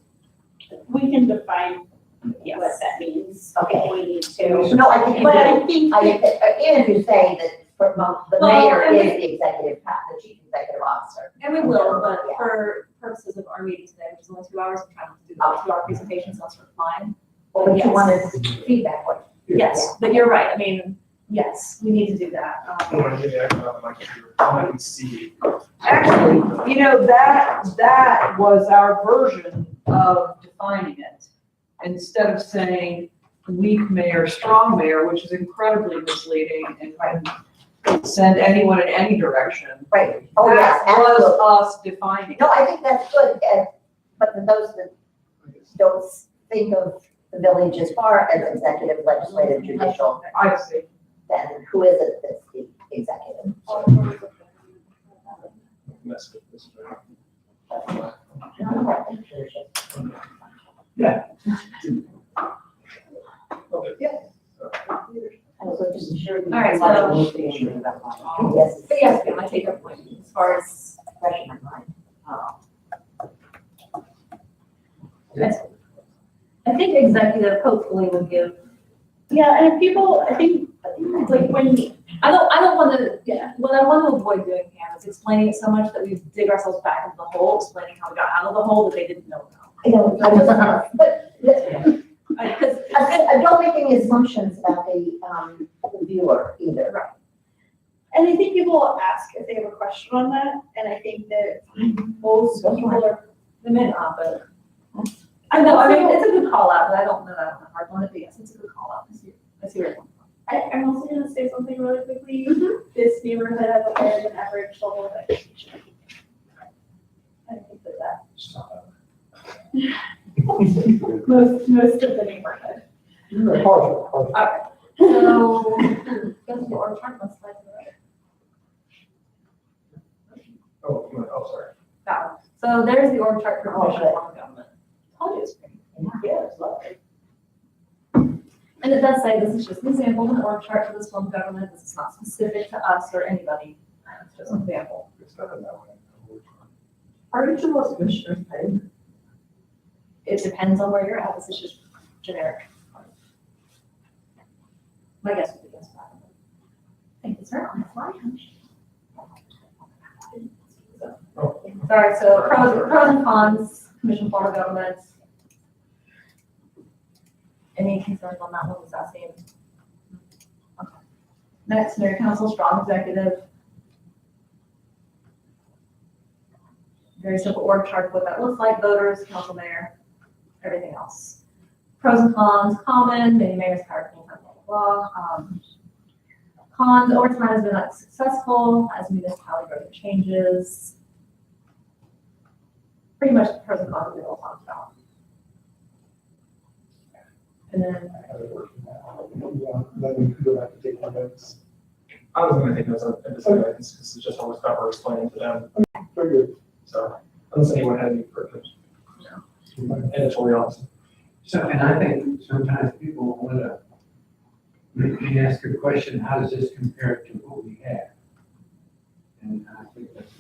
S9: We can define what
S1: Yes.
S9: that means.
S3: Okay.
S9: We need to.
S3: No, I think you
S9: But I
S3: do.
S9: think,
S3: I think that, even if you say that the
S1: Well,
S3: mayor
S1: and
S3: is
S1: we-
S3: the executive, the chief executive officer.
S1: And we will, but
S3: Yeah.
S1: for purposes of our meeting today, which is only 2 hours, I'm trying to do the 2 hour presentation, so I'll start flying.
S3: Well, but you
S1: Yes.
S3: wanted feedback, what?
S1: Yes, but you're right. I mean, yes, we need to do that.
S4: I can see.
S2: Actually, that was our version of defining it. Instead of saying weak mayor, strong mayor, which is incredibly misleading and can send anyone in any direction.
S3: Right, oh, yes,
S2: That
S3: absolutely.
S2: was us defining.
S3: No, I think that's good, but for those that don't think of the village as far as executive, legislative, judicial,
S2: I see.
S3: then who is it that's the executive?
S4: Mess with this.
S3: And so just ensure.
S1: All right, so-
S3: Yes.
S1: But yes, ma'am, I take your point. far as,
S3: Fresh in my mind.
S1: I think executive hopefully will give,
S9: Yeah, and if people, I think, like, when,
S1: I don't want to, yeah, what I want to avoid doing, Pam, is explaining it so much that we dig ourselves back into the hole, explaining how we got out of the hole that they didn't know about.
S3: I know, I just, but
S1: Because,
S3: I don't make any assumptions about the viewer either.
S9: and I think people will ask if they have a question on that, and I think that most people are,
S1: they may not, but. I know, I mean, it's a good call out, but I don't know that I want to harp on it, but yes, it's a good call out. I see where you're coming from.
S9: I'm also gonna say something really quickly. This neighborhood has a higher than average level of education. I think that most of the neighborhood.
S8: Partial.
S1: Alright, so, go to the org chart, let's slide to the right.
S4: Oh, sorry.
S1: That one. So there's the org chart for commission form of government. Told you it's pretty.
S3: Yeah, it's lovely.
S1: And it does say this is just an example of an org chart for this form of government. This is not specific to us or anybody. It's just an example.
S4: It's not in that way.
S5: Are each of those commissioners paid?
S1: It depends on where you're at. This is just generic. My guess would be yes. Thank you, sir. On the fly. Sorry, so pros and cons, commission form of government. Any concerns on that one, was asking? Okay. Next, mayor council, strong executive. Very simple org chart of what that looks like, voters, council mayor, everything else. Pros and cons, common, many mayors, power, blah, blah, blah. Cons, overtime has been unsuccessful as municipality growth changes. Pretty much the pros and cons we all talked about. And then,
S4: Then we could go back to take my notes.
S11: I was gonna take notes on this, because this is just always stuff we're explaining to them,
S4: Very good.
S11: so, unless anyone had any purpose. Editorial.
S8: So, and I think sometimes people want to make me ask a question, how does this compare to what we have? And I think that's.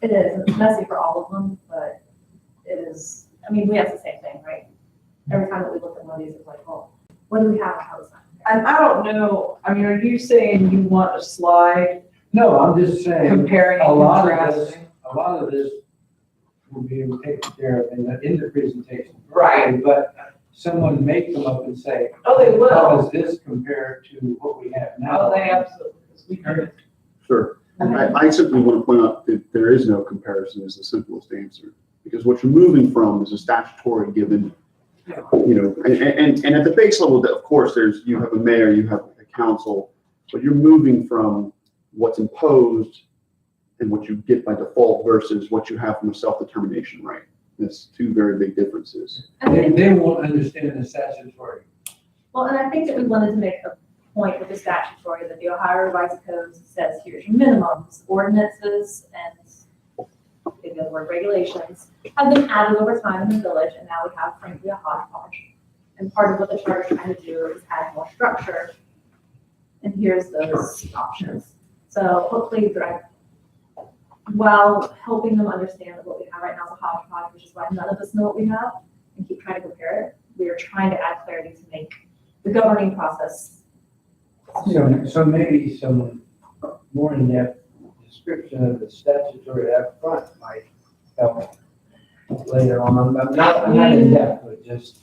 S1: it is, it's messy for all of them, but it is, I mean, we have the same thing, right? Every time that we look at one of these, it's like, well, what do we have, how does that compare?
S2: And I don't know, I mean, are you saying you want a slide
S8: No, I'm just saying,
S2: comparing
S8: a
S2: and
S8: lot of
S2: contrasting?
S8: this will be taken care of in the presentation.
S2: Right.
S8: But someone may come up and say,
S2: Oh, they will.
S8: how does this compare to what we have now?
S2: Oh, they absolutely, because we can.
S7: Sure. I simply want to point out that there is no comparison is the simplest answer. Because what you're moving from is a statutory given, you know, and at the base level, of course, you have a mayor, you have a council, but you're moving from what's imposed and what you get by default versus what you have from a self-determination right. That's two very big differences.
S8: They won't understand the statutory.
S1: Well, and I think that we wanted to make a point with the statutory that the Ohio Revised Code says here's your minimums, ordinances, and maybe the word regulations have been added over time in the village, and now we have frankly a hodgepodge. And part of what the charter is trying to do is add more structure. And here's those options. So hopefully, while helping them understand that what we have right now is a hodgepodge, which is why none of us know what we have, and keep trying to compare it, we are trying to add clarity to make the governing process.
S8: So maybe some more in-depth description of the statutory up front might help later on, but not in depth, but just.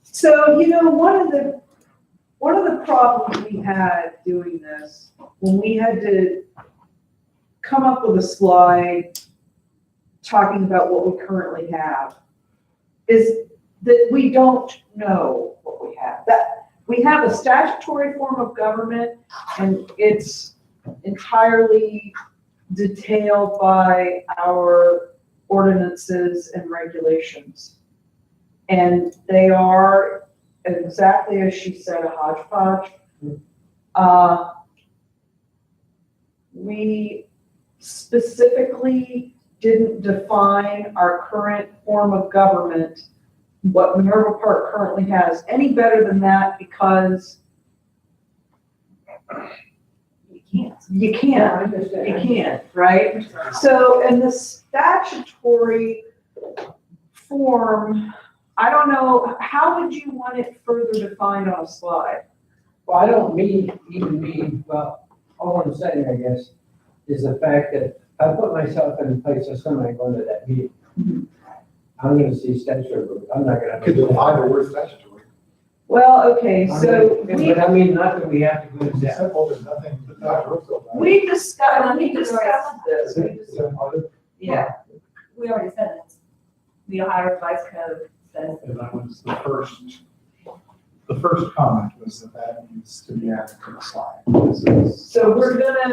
S2: So, you know, one of the problems we had doing this, when we had to come up with a slide talking about what we currently have, is that we don't know what we have. That we have a statutory form of government, and it's entirely detailed by our ordinances and regulations. And they are, exactly as she said, a hodgepodge. We specifically didn't define our current form of government, what Minerva Park currently has, any better than that, because you
S1: can't.
S2: You
S8: Yeah,
S2: can't,
S8: I understand.
S2: you can't, right? So, in the statutory form, I don't know, how would you want it further defined on a slide?
S8: Well, I don't mean, well, all I'm saying, I guess, is the fact that I put myself in the place of somebody going to that meeting. I'm gonna see statutory, but I'm not gonna.
S4: Could define the word statutory.
S2: Well, okay, so
S8: But I mean, not that we have to go to
S4: It's
S8: that.
S4: simple, there's nothing,
S2: we discussed this.
S4: Is that part of it?
S2: Yeah,
S1: We already said it. The Ohio Revised Code says,
S4: And that was the first comment was that needs to be added to the slide. This is-
S2: so we'll add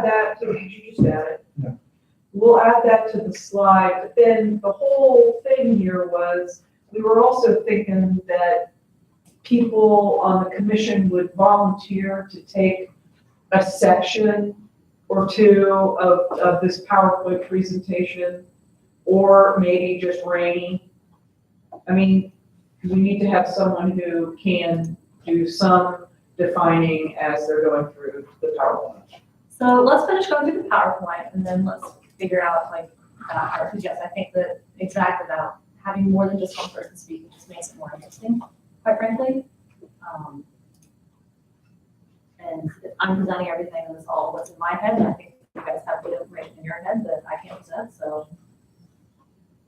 S2: that to, did you just add it?
S4: Yeah.
S2: We'll add that to the slide, but then the whole thing here was, we were also thinking that people on the commission would volunteer to take a section or two of this PowerPoint presentation, or maybe just Rainey. I mean, we need to have someone who can do some defining as they're going through the PowerPoint.
S1: so let's finish going through the PowerPoint and then let's figure out like, because yes, I think that exactly that, having more than just one person speaking just makes it more interesting, quite frankly. And I'm presenting everything and it's all what's in my head, and I think you guys have good information in your head that I can't present, so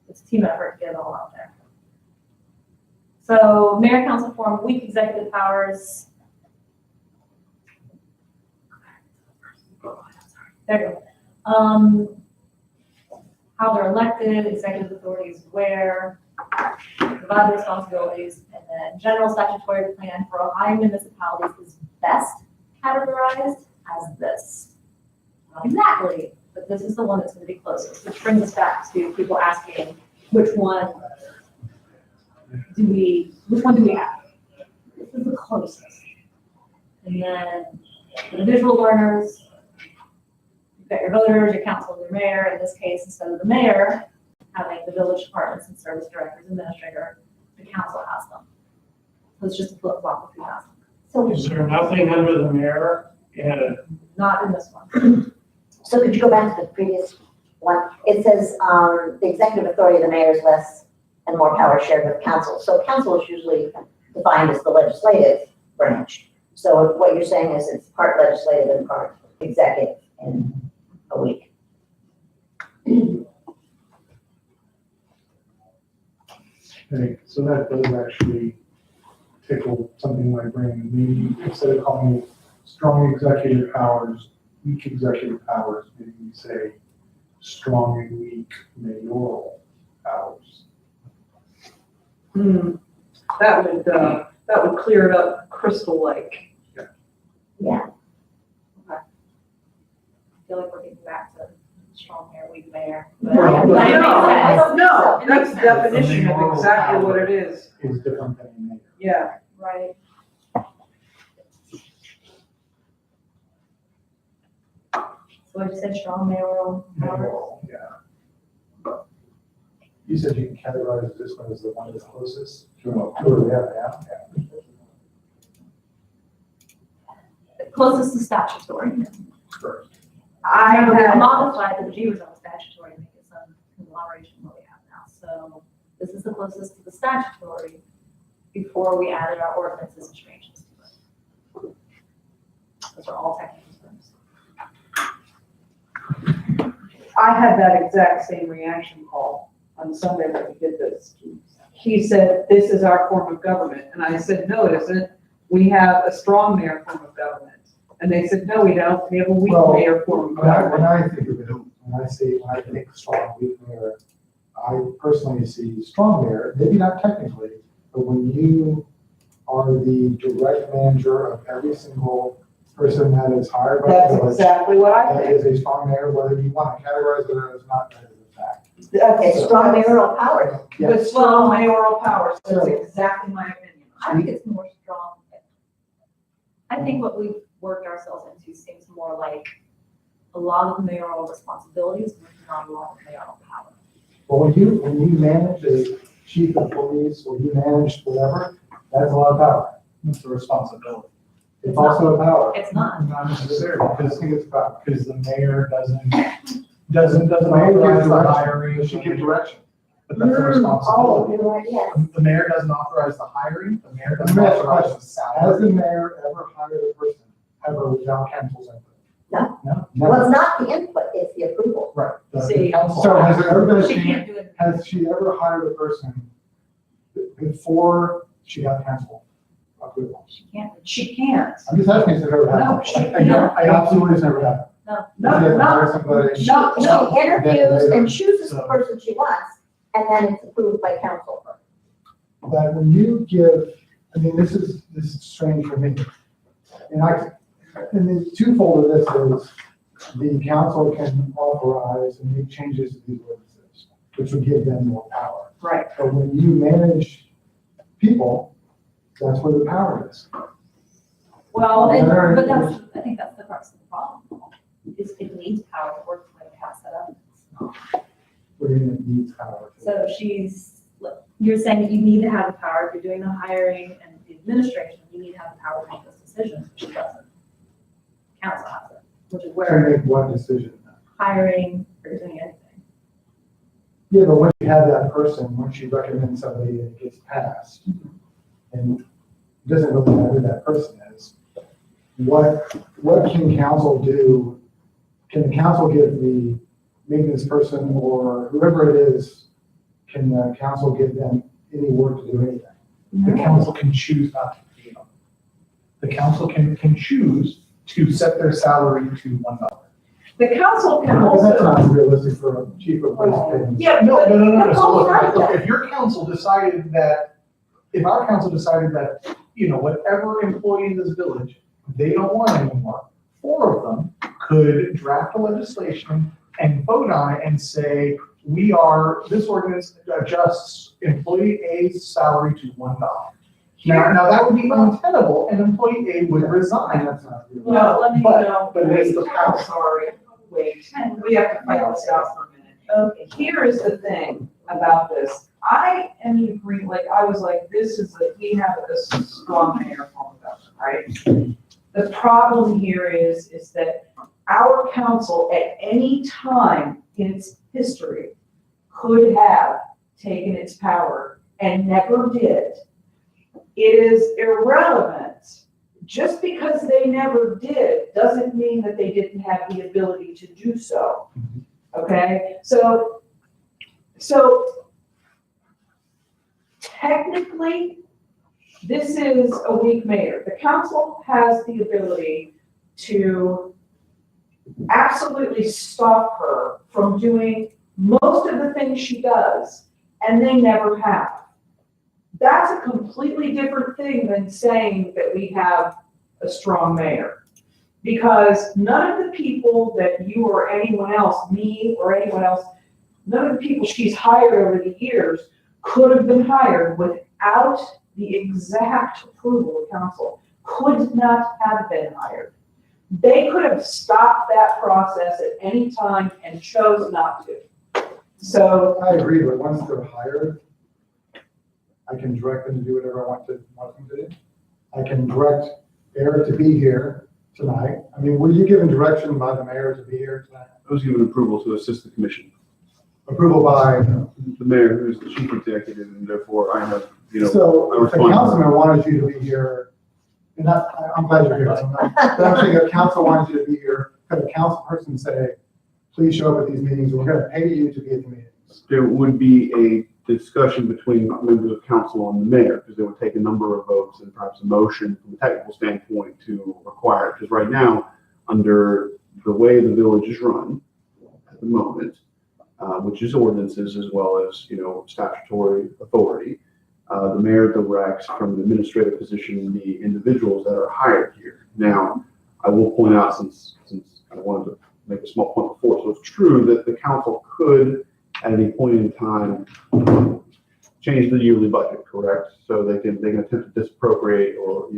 S1: it's a team effort to get it all out there. So mayor council form, weak executive powers. There you go. How they're elected, executive authorities where, divide the responsibilities, and then general statutory plan for Ohio municipalities is best categorized as this. Not exactly, but this is the one that's gonna be closest, which brings us back to people asking, which one do we have? This is the closest. And then for the visual learners, you've got your voters, your council, your mayor. In this case, instead of the mayor having the village departments and service directors, administrator, the council has them. So it's just a flip flop of who has them.
S3: So,
S11: Is there nothing under the mayor? Yeah.
S1: Not in this one.
S3: so could you go back to the previous one? It says, the executive authority of the mayor is less and more power shared with council. So council is usually defined as the legislative branch. So what you're saying is it's part legislative and part executive in a week.
S4: Okay, so that does actually tickle something in my brain. Maybe instead of calling it strong executive powers, weak executive powers, maybe we say strong and weak mayoral powers.
S2: That would clear it up crystal like.
S3: Yeah.
S1: I feel like we're getting back to strong mayor, weak mayor.
S4: Well,
S1: But
S4: but-
S1: it makes sense.
S2: No,
S1: It
S2: that's
S1: makes
S2: the
S1: sense.
S2: definition of exactly what it is.
S4: Is different than a mayor.
S2: Yeah.
S1: Right. So I just said strong mayoral powers.
S4: Mayoral, yeah. You said you can categorize this one as the one that's closest to what we have now?
S1: Closest to statutory.
S4: Correct.
S2: I
S1: Remember, we
S2: had,
S1: modified the Beaver Zone statutory to make it some conglomeration of what we have now. So this is the closest to the statutory before we added our ordinances and changes to it. Those are all technical terms.
S2: I had that exact same reaction call on Sunday when we did this. He said, this is our form of government. And I said, no, it isn't. We have a strong mayor form of government. And they said, no, we don't. We have a weak
S4: Well,
S2: mayor form of
S4: When
S2: government.
S4: I think of it, when I think strong weak mayor, I personally see strong mayor, maybe not technically, but when you are the direct manager of every single person that is hired by the
S2: That's
S4: village,
S2: exactly what I
S4: that
S2: think.
S4: is a strong mayor, whether you want to categorize it as not, that is a fact.
S3: Okay, strong mayoral powers.
S2: With strong mayoral powers. That's exactly my opinion.
S1: I think it's more strong. I think what we've worked ourselves into seems more like a lot of mayoral responsibilities, but not a lot of mayoral power.
S4: Well, when you manage a chief of police, or you manage whatever, that's a lot of power.
S11: It's a responsibility.
S4: It's also a power.
S1: It's not.
S4: Not necessarily, because the mayor doesn't authorize the hiring. She gives direction, but that's the
S3: Oh,
S4: responsibility.
S3: you're right, yes.
S4: The mayor doesn't authorize the hiring, the mayor doesn't authorize the salary. Has the mayor ever hired a person ever without council's input?
S3: No.
S4: No.
S3: Well, it's not the input, it's the approval.
S4: Right. The
S9: See.
S4: council. So has there ever been a
S1: She
S4: chance,
S1: can't do it.
S4: has she ever hired a person before she got council approval?
S5: She can't.
S4: I'm just asking if it ever happened.
S5: No, she
S4: I absolutely has never happened.
S5: No,
S4: She hasn't
S5: no,
S4: hired somebody.
S3: She interviews and chooses the
S4: So-
S3: person she wants, and then it's approved by council.
S4: But when you give, I mean, this is strange for me. And the twofold of this is the council can authorize and make changes to these ordinances, which would give them more power.
S5: Right.
S4: But when you manage people, that's where the power is.
S1: Well,
S4: Very-
S1: but that's, I think that's the crux of the problem, is it needs power to work the way it has set up.
S4: Where it needs power.
S1: So you're saying that you need to have the power, if you're doing the hiring and the administration, you need to have the power to make those decisions, which she doesn't. Council has it, which is
S4: To
S1: where
S4: make what decision?
S1: hiring or doing anything.
S4: Yeah, but once you have that person, once you recommend somebody and it gets passed, and it doesn't really matter who that person is, what can council do? Can the council give the maintenance person or whoever it is, can the council give them any work to do anything?
S1: The
S4: council can choose not to pay them. The council can choose to set their salary to $1.
S5: The council can
S4: That's
S5: also,
S4: not realistic for a chief of police. to pay.
S5: yeah,
S4: No,
S5: but
S4: no, no, no,
S5: the
S4: so look,
S5: council-
S4: look, if your council decided that, if our council decided that, whatever employee in this village, they don't want anymore, 4 of them could draft a legislation and vote on it and say, this ordinance adjusts employee A's salary to $1. Now that would be untenable, and employee A would resign. That's not real.
S5: No, let me
S4: But-
S5: know.
S4: but it's the power.
S5: Sorry, wait, we have to fight this out for a minute. Okay, here is the thing about this. I am in agreement, I was like, we have a strong mayor form of government, right? The problem here is that our council at any time in its history could have taken its power and never did. It is irrelevant. Just because they never did doesn't mean that they didn't have the ability to do so. Okay, so technically, this is a weak mayor. The council has the ability to absolutely stop her from doing most of the things she does, and they never have. That's a completely different thing than saying that we have a strong mayor. Because none of the people that you or anyone else, me or anyone else, none of the people she's hired over the years could have been hired without the exact approval of council. Could not have been hired. They could have stopped that process at any time and chose not to. So,
S4: I agree, but once they're hired, I can direct them to do whatever I want them to do. I can direct Eric to be here tonight. I mean, were you given direction by the mayor to be here tonight?
S7: I was given approval to assist the commission.
S4: Approval by,
S7: The mayor, who's the chief executive, and therefore I have,
S4: so
S7: I
S4: if the
S7: respond.
S4: councilman wanted you to be here, and I'm glad you're here, so but I'm saying if council wanted you to be here, could a council person say, please show up at these meetings, we're gonna pay you to be at the meetings?
S7: There would be a discussion between members of council and the mayor, because they would take a number of votes and perhaps a motion from a technical standpoint to require it. Because right now, under the way the village is run at the moment, which is ordinances as well as, statutory authority, the mayor directs from the administrative position the individuals that are hired here. Now, I will point out, since I wanted to make a small point before, so it's true that the council could, at any point in time, change the yearly budget, correct? So they can attempt to disappropriate or,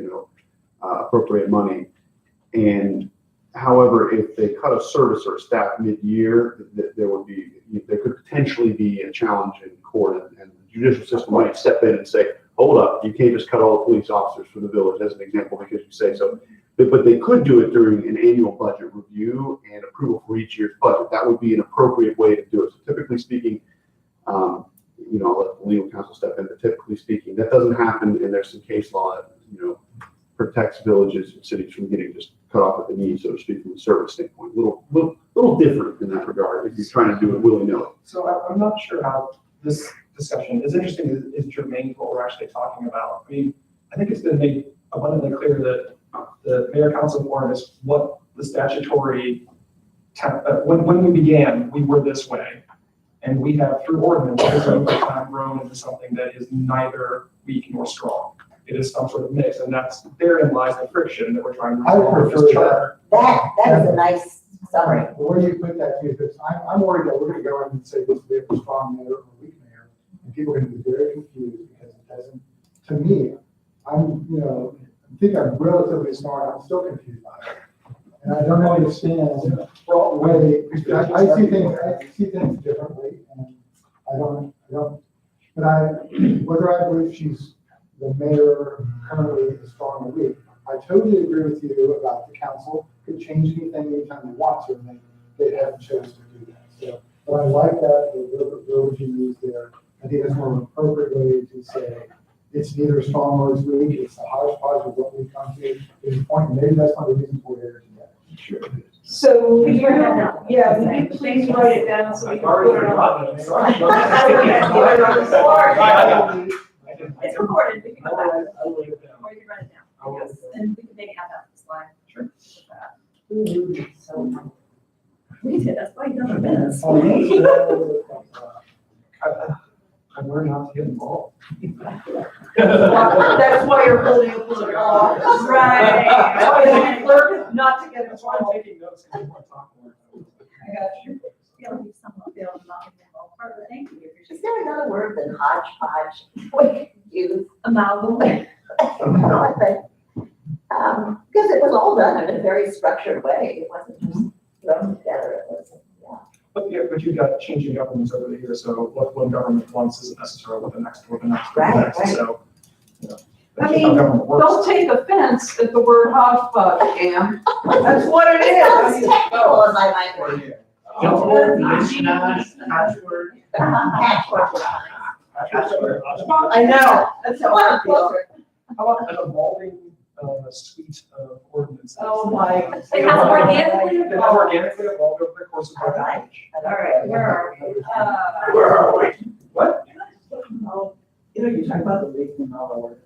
S7: appropriate money. And however, if they cut a service or a staff mid-year, there could potentially be a challenge in court, and the judicial system might step in and say, hold up, you can't just cut all the police officers for the village, as an example, because you say so. But they could do it during an annual budget review and approval for each year's budget. That would be an appropriate way to do it. So typically speaking, I'll let the legal counsel step in, but typically speaking, that doesn't happen, and there's some case law that, protects villages and cities from getting just cut off at the knee, so to speak, from a service standpoint. Little different in that regard if you're trying to do it willy-nilly.
S11: So I'm not sure how this discussion, as interesting as germane to what we're actually talking about. I mean, I think it's been made abundantly clear that the mayor council forum is what the statutory, when we began, we were this way. And we have, through ordinance, over time grown into something that is neither weak nor strong. It is some sort of mix, and therein lies the friction that we're trying to resolve with this charter.
S3: That is a nice summary.
S4: The way you put that, too, because I'm worried that we're going to go in and say this is a strong mayor or a weak mayor, and people are going to be very confused because it doesn't, to me, I think I'm relatively smart, I'm still confused by it. And I don't understand the way, I see things differently, and whether I believe she's the mayor currently is strong or weak, I totally agree with you about the council could change anything anytime they want to, and they haven't chosen to do that. So, but I like that the verbiage you used there. I think that's more of an appropriate way to say it's neither strong nor it's weak. It's the hodgepodge of what we come to. There's a point, and maybe that's one of the reasons we're here today. Sure.
S5: So,
S3: Would you write that down?
S5: yeah, would you please write it down so we can put it on?
S1: It's recorded, we can go back,
S11: I will leave it down.
S1: or you can write it
S11: I will.
S1: down. Yes, and we can maybe have that slide.
S11: Sure.
S1: We did, that's why you done the minutes.
S11: I learned not to get involved.
S5: That's why you're holding a political office.
S1: Right.
S5: That's why you learned not to get
S11: That's why I'm
S5: involved.
S11: taking notes, because I want to talk more.
S5: I got you.
S1: Feel like someone feels not involved. Thank you.
S3: Is there another word than hodgepodge we could use?
S1: Amalgam.
S3: No, but, because it was all done in a very structured way. It wasn't just thrown together. It was,
S11: But you've got changing governments over the years, so what one government wants isn't necessarily what the next.
S3: Right.
S11: So,
S5: I
S11: that's just
S5: mean,
S11: how government works.
S5: Don't take offense at the word hodgepodge, Cam. That's what it
S3: It sounds
S5: is.
S3: technical as I might word.
S5: I know, that's how I feel.
S11: How about an evolving suite of ordinances?
S5: Oh, my.
S1: It has organically
S11: That have organically evolved over the course of our age.
S1: All right, where are we?
S11: Where are we? What?
S12: You talk about the leak and all the work.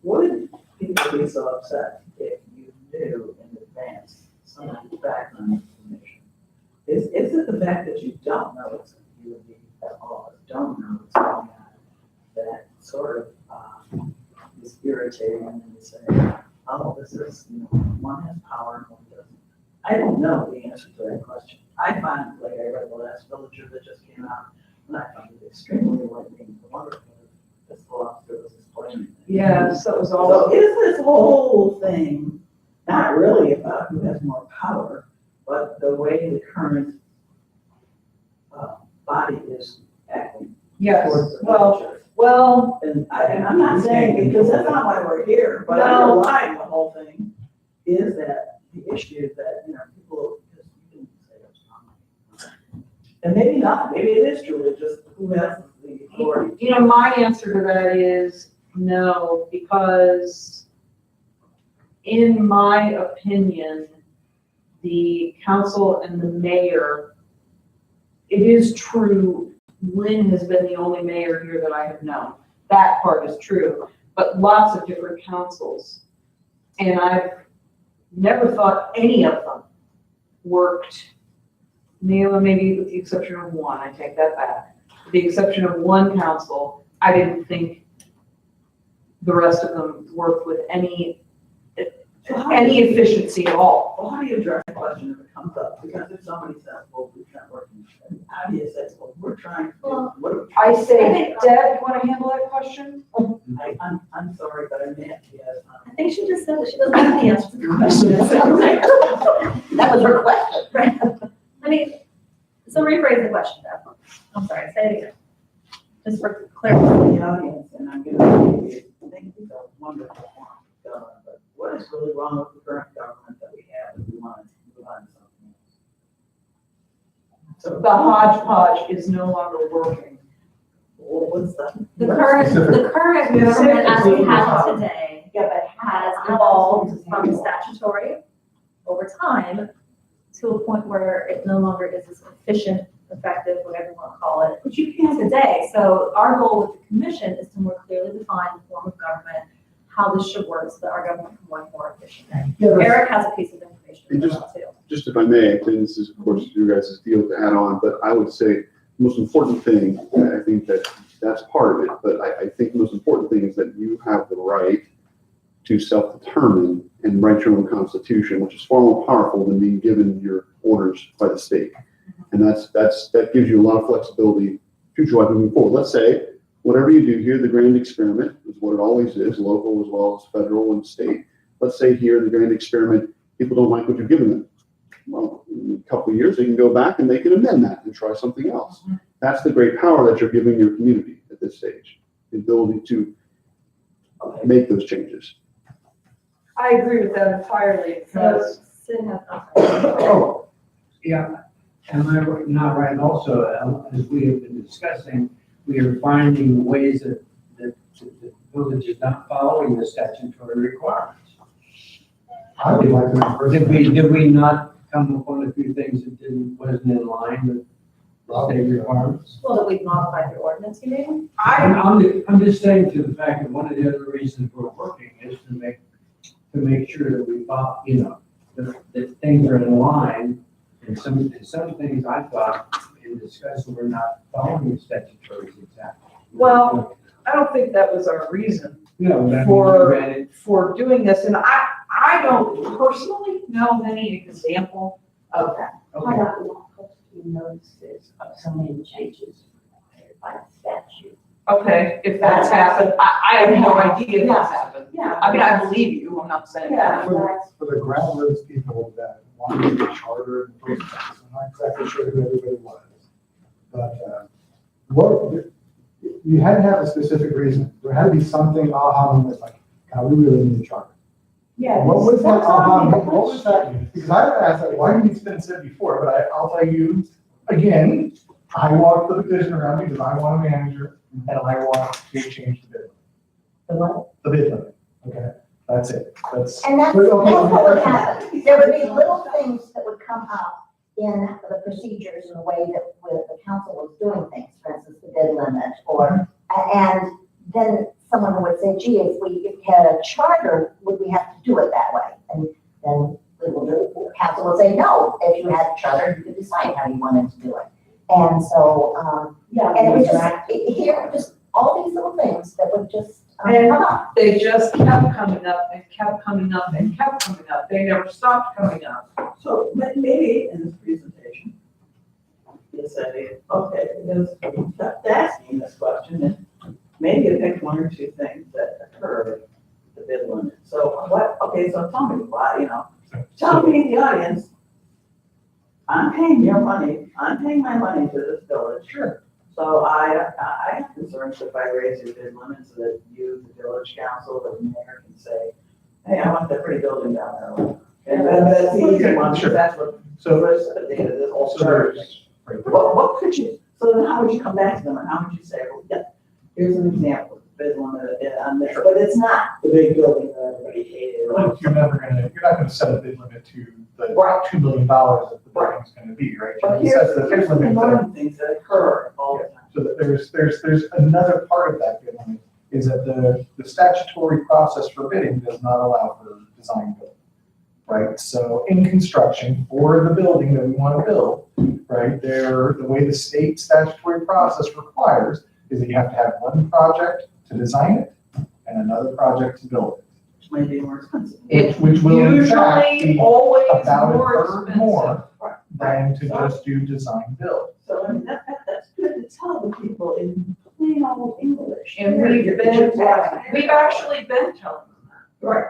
S12: Would people be so upset if you knew in advance some of the background information? Is it the fact that you don't know it's you would be at all, don't know it's going on, that sort of is irritating, and then you say, oh, this is, one has power and one doesn't. I don't know the answer to that question. I find, like I read the last Villager that just came out, and I found it extremely enlightening, wonderful. This philosopher was explaining.
S5: Yes, that was all.
S12: So is this whole thing not really about who has more power, but the way the current body is acting
S5: Yes,
S12: towards the
S5: well,
S12: villagers?
S5: well,
S12: And I'm not saying, because that's not why we're here, but
S5: No.
S12: underlying the whole thing is that the issue that, people, just you can say it's not. And maybe not, maybe it is truly just who has the authority.
S5: my answer to that is no, because in my opinion, the council and the mayor, it is true, Lynn has been the only mayor here that I have known. That part is true, but lots of different councils. And I've never thought any of them worked, maybe with the exception of one, I take that back. With the exception of one council, I didn't think the rest of them worked with any efficiency at all.
S12: Well, how do you address the question if it comes up? Because if somebody says, well, we can't work, and how do you say, well, we're trying to, what are we
S5: I
S12: trying
S5: say, Deb, you want to handle that question?
S12: I'm sorry, but I meant, yes.
S1: I think she just said that she doesn't have the answer to the question.
S3: That was her question.
S1: Right. So rephrase the question, Deb. I'm sorry, say it again. Just for clarity.
S12: The audience, and I'm going to think it's a wonderful one, but what is really wrong with the current government that we have if we want to move on to something else? So
S5: The hodgepodge is no longer working.
S12: what's the?
S1: The current government as we have it today
S3: Yeah, but
S1: has evolved from statutory over time to a point where it no longer is as efficient, effective, whatever you want to call it, which you can today. So our goal with the commission is to more clearly define the form of government, how this should work so that our government can work more efficiently. Eric has a piece of information
S7: And
S1: as well too.
S7: Just if I may, and this is of course your guys' deal to add on, but I would say the most important thing, and I think that's part of it, but I think the most important thing is that you have the right to self-determine and write your own constitution, which is far more powerful than being given your orders by the state. And that gives you a lot of flexibility future-wise moving forward. Let's say, whatever you do here, the grand experiment is what it always is, local as well as federal and state. Let's say here in the grand experiment, people don't like what you've given them. Well, in a couple of years, they can go back and they can amend that and try something else. That's the great power that you're giving your community at this stage, the ability to make those changes.
S5: I agree with that entirely because
S1: So Sid has.
S8: Oh, yeah, am I not right also, as we have been discussing, we are finding ways that the village is not following the statutory requirements.
S4: I would like to.
S8: Did we not come upon a few things that wasn't in line with the state requirements?
S1: Well, that we've modified the ordinance, you mean?
S8: I'm just saying to the fact that one of the other reasons we're working is to make sure that we follow, that things are in line. And some things I thought in discussion were not following the statutory exactly.
S5: Well, I don't think that was our reason
S8: No, that
S5: for doing this. And I don't personally know of any example of that.
S6: How about the posting notices of so many changes required by statute?
S5: Okay, if that's happened, I have no idea if that's happened.
S6: Yeah.
S5: I mean, I believe you, I'm not saying that.
S4: For the groundworks people that wanted the charter and those things, I'm not exactly sure who everybody was. But, you had to have a specific reason. There had to be something aha moment, like, God, we really need a charter.
S6: Yeah.
S4: What was that
S6: that's all
S4: aha
S6: the
S4: moment? What was that? Because I asked that, why didn't you spend it before? But I'll tell you, again, I walked the petition around because I want a manager and I want to change the bid.
S6: The what?
S4: The bid limit, okay? That's it. That's.
S3: And that's what would happen. There would be little things that would come up in the procedures and the way that the council was doing things, for instance, the bid limit, and then someone would say, gee, if we had a charter, would we have to do it that way? And then the council would say, no, if you had a charter, you could decide how you wanted to do it. And so,
S6: Yeah.
S3: and it was just all these little things that would just
S5: And
S3: come up.
S5: they just kept coming up and kept coming up and kept coming up. They never stopped coming up.
S12: So maybe in this presentation, you say, okay, because we kept asking this question, and maybe you pick one or two things that occurred at the bid limit. So so tell me why, tell me, the audience, I'm paying your money, I'm paying my money to this village.
S4: Sure.
S12: So I have concerns if I raise your bid limit so that you, the village council, the mayor can say, hey, I want that pretty building down there. And that's the easy one, because that's what,
S4: So
S12: first, at the end of this whole
S4: Also,
S12: charter
S4: there's.
S12: thing. What could you, so then how would you come back to them, and how would you say, well, yeah, here's an example, of the bid limit on this, but it's not the big building that everybody hated.
S4: Like, you're not gonna set a bid limit to the
S12: Right.
S4: $2 million that the building's gonna be, right?
S12: But
S4: You set the bid
S12: here's the
S4: limit to-
S12: annoying things that occur all the time.
S4: So that there's another part of that bid limit, is that the statutory process for bidding does not allow for design build. Right, so in construction, for the building that we want to build, right, the way the state statutory process requires is that you have to have one project to design it and another project to build it.
S12: Which might be more expensive.
S4: Which will in fact
S5: Usually
S4: be
S5: always
S4: about a
S5: more
S4: third
S5: expensive.
S4: more than to just do design build.
S12: So, I mean, that's good to tell the people in plain old English.
S5: And we've actually been telling them that.
S12: Right.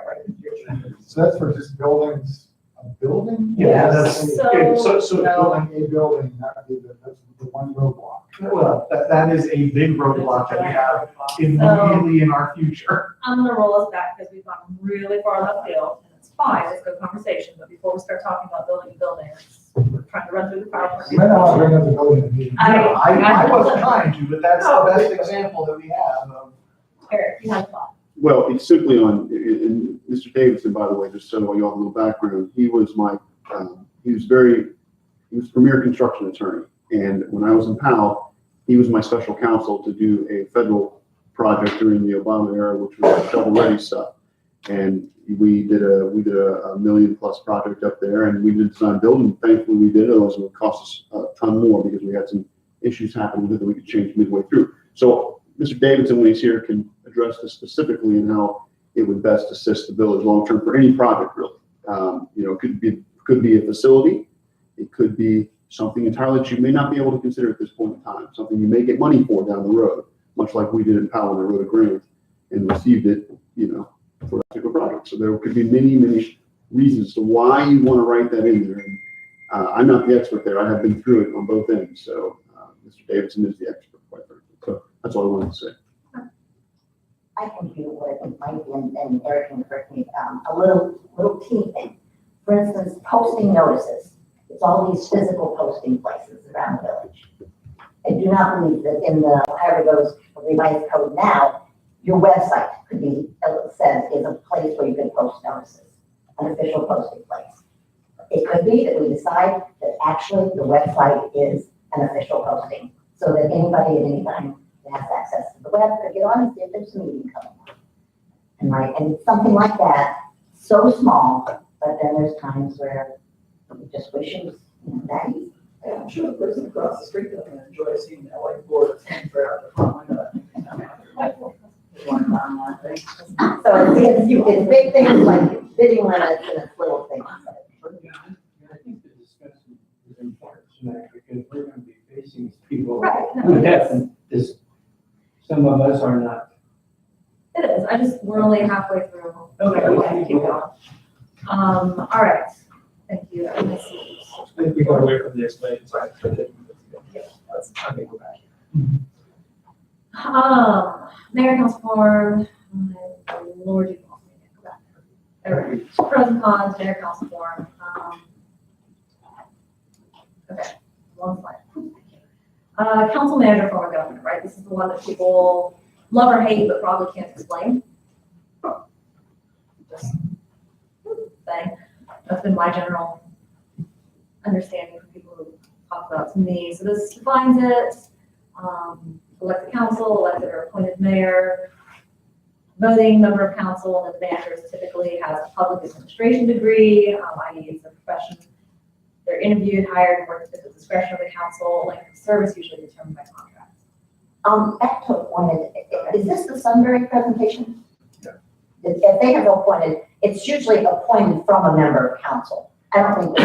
S4: So that's for just buildings A building?
S5: Yes.
S4: So
S1: No.
S4: building a building, that's the one roadblock. Well, that is a big roadblock that we have immediately in our future.
S1: I'm gonna roll us back because we've gone really far left field, and it's fine, it's a good conversation, but before we start talking about building buildings, we're trying to run through the PowerPoint.
S4: You might not bring up the building meeting.
S1: I-
S4: I wasn't trying to, but that's the best example that we have of.
S1: Eric, you have a thought?
S7: Well, it's simply and Mr. Davidson, by the way, just so you all have a little background, he was he was premier construction attorney. And when I was in Powell, he was my special counsel to do a federal project during the Obama era, which was shovel-ready stuff. And we did a $1 million+ project up there, and we did design building. Thankfully, we did it. Otherwise, it would cost us a ton more because we had some issues happen with it that we could change midway through. So Mr. Davidson, when he's here, can address this specifically and how it would best assist the village long-term for any project, really. It could be a facility. It could be something entirely that you may not be able to consider at this point in time, something you may get money for down the road, much like we did in Powell, when I wrote a grant and received it, for that particular project. So there could be many, many reasons to why you want to write that in there. And I'm not the expert there. I have been through it on both ends. So Mr. Davidson is the expert, quite frankly. So that's all I wanted to say.
S3: I can do what it might be, and Eric can correct me, a little teeny thing. For instance, posting notices. It's all these physical posting places around the village. I do not believe that in the Ohio Revised Revised Code now, your website could be, says, is a place where you can post notices, an official posting place. It could be that we decide that actually the website is an official posting, so that anybody at any time that has access to the web could get on and see if there's a meeting coming up. And something like that, so small, but then there's times where we just wish it was that easy.
S12: I'm sure the person across the street doesn't enjoy seeing that whiteboard for the front window. One online thing.
S3: So it's big things like bidding limits and it's little things.
S8: I think the discussion is important tonight because we're going to be facing these people
S1: Right.
S8: who have this. Some of us are not.
S1: It is, we're only halfway through.
S12: Okay.
S1: Okay, keep going. All right, thank you.
S11: I think we got away from the explanation side. I think we're back.
S1: Mayor, council form, Lord, you want me to go back. There we go. Pros and cons, mayor, council form. Okay, one slide. Council manager form of government, right? This is the one that people love or hate, but probably can't explain. Just thing. That's been my general understanding from people who talk about it to me. So this defines it. Elected council, elected or appointed mayor, voting member of council, and the manager typically has a public administration degree, i.e. it's a profession. They're interviewed, hired, worked at the discretion of the council, length of service usually determined by contract.
S3: Back to appointed, is this the Sunbury presentation?
S11: Yeah.
S3: If they have appointed, it's usually appointed from a member of council. I don't think they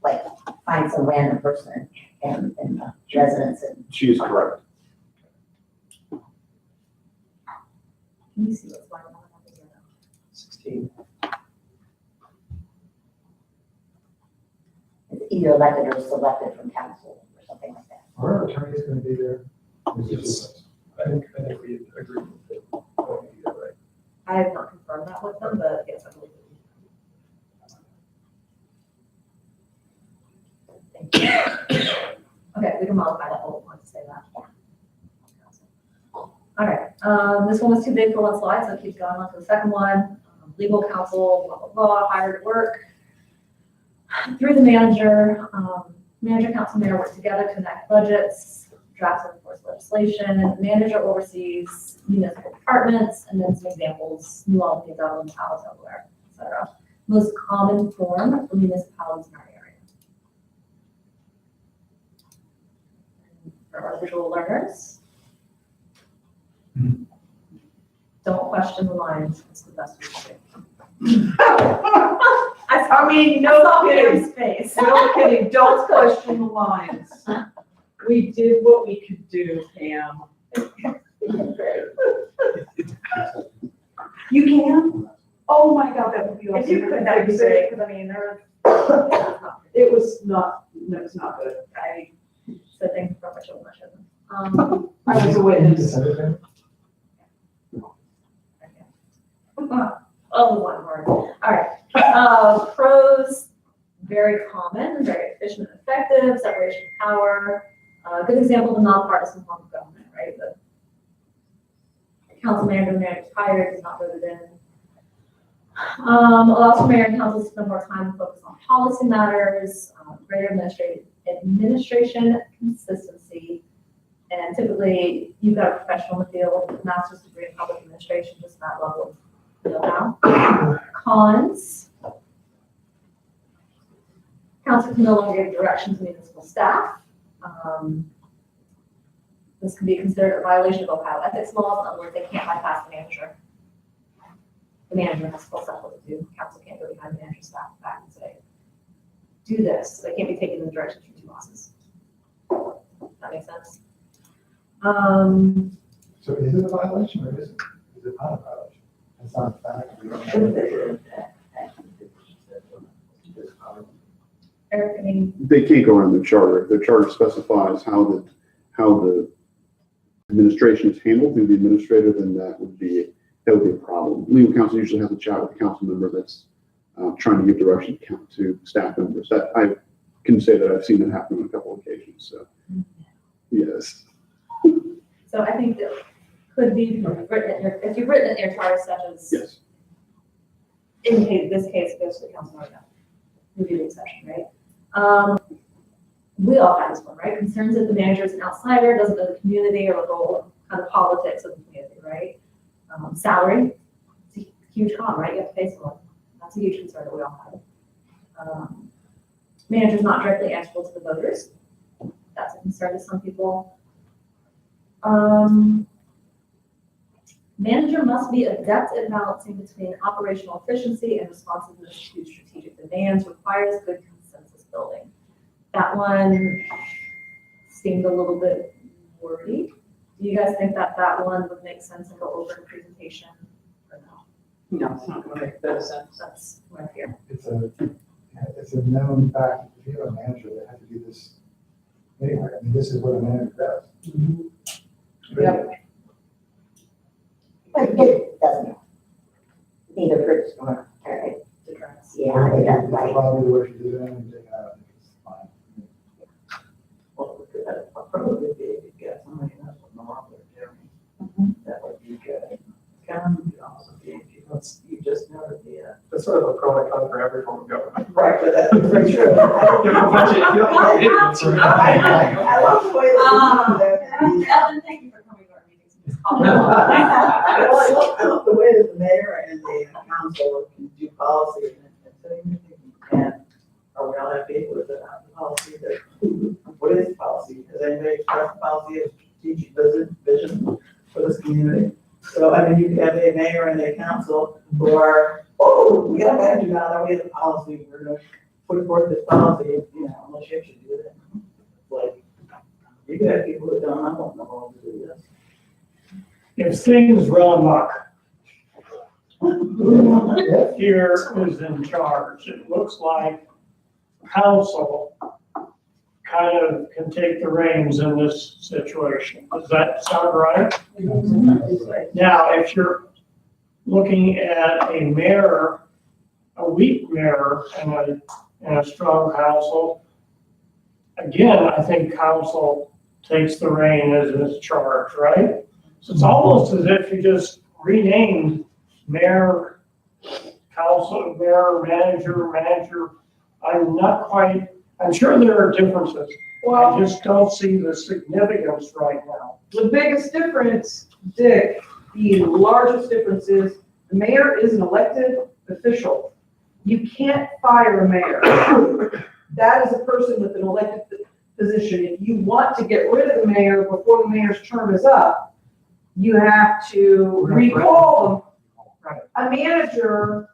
S3: like find some random person in the residence and.
S7: She is correct.
S1: Can you see what's going on?
S11: 16.
S3: It's either elected or selected from council or something like that.
S4: Our attorney is going to be there.
S11: Yes. I think we agree with it. Right.
S1: I have not confirmed that with them, but yes, I believe it. Thank you. Okay, we can modify that whole one to say that. All right, this one was too big for one slide, so it keeps going on to the second one. Legal counsel, blah, blah, blah, hired at work. Through the manager, manager, council, mayor work together to enact budgets, draft and enforce legislation. Manager oversees municipal departments, and then some examples, New Albany, Dublin, Powell, Delaware, etc. Most common form for municipalities in our area. And for our visual learners, don't question the lines. It's the best we can do.
S5: I mean, no kidding.
S1: Space.
S5: No kidding, don't question the lines. We did what we could do, Pam. You can? Oh my God, that would be awesome.
S1: If you could, that'd be great, because I mean, there
S5: It was not, no, it's not good.
S1: I said things for my children, I shouldn't.
S5: I was a witness.
S1: Oh, one word. All right. Pros, very common, very efficient and effective, separation of power. Good example of a nonpartisan form of government, right? The council manager, the manager's hired, is not voted in. Allows for mayor and council to spend more time and focus on policy matters, greater administration consistency. And typically, you've got a professional in the field, master's degree in public administration, just that level of know-how. Cons. Council can no longer give direction to municipal staff. This can be considered a violation of Ohio ethics laws. In other words, they can't bypass the manager. The manager has full stuff to do. Council can't go behind the manager's staff back and say, do this. They can't be taking the directions from two bosses. That makes sense.
S4: So is it a violation or is it not a violation? It's not a fact. We don't
S12: What
S4: know.
S12: if they did that?
S1: Eric, I mean,
S7: They can't go around the charter. The charter specifies how the administration is handled through the administrator, then that would be a problem. Legal counsel usually has a chat with the council member that's trying to give direction to staff members. That I can say that I've seen that happen on a couple of occasions, so, yes.
S1: so I think that could be written in your, if you've written it in your charter such as
S7: Yes.
S1: indicated this case goes to the council member. Would be the exception, right? We all have this one, right? Concerns that the manager is an outsider, doesn't know the community or the whole kind of politics of the community, right? Salary, it's a huge con, right? You have to pay someone. That's a huge concern that we all have. Manager's not directly answerable to the voters. That's a concern to some people. Manager must be adept at balancing between operational efficiency and responsiveness to strategic demands, requires good consensus building. That one seemed a little bit wordy. Do you guys think that that one would make sense and go over in presentation or no?
S2: No, it's not gonna make better sense.
S1: That's right here.
S4: It's a known fact. If you have a manager that has to do this anyway, I mean, this is what a manager does.
S2: Yep.
S3: But it doesn't. Neither Fritz nor Eric. Yeah, it does, right.
S4: Probably the way you do it, and take it out, it's fine.
S12: Well, I'll probably be able to get somebody else with normal doing. That would be good. Karen, you also be, you just noted the,
S11: That's sort of a pro and con for every form of government.
S12: right, but that's very true.
S3: I love the way that
S1: Evan, thank you for coming to our meetings.
S12: I love the way that the mayor and the council can do policy and say anything you can. Or we all have people that have the policy that, what is policy? Has anybody expressed policy of strategic vision for this community? So, I mean, you could have a mayor and a council who are, oh, we got a manager now, that we have a policy, we're gonna put forth this policy, you know, unless you actually do that. Like, you could have people that don't know how to do this.
S13: If things run amok, here is in charge. It looks like council kind of can take the reins in this situation. Does that sound right? Now, if you're looking at a mayor, a weak mayor and a strong council, again, I think council takes the rein as its charge, right? So it's almost as if you just renamed mayor, council, mayor, manager. I'm sure there are differences. I just don't see the significance right now.
S5: The biggest difference, Dick, the largest difference is the mayor is an elected official. You can't fire a mayor. That is a person with an elected position. If you want to get rid of the mayor before the mayor's term is up, you have to recall them. A manager,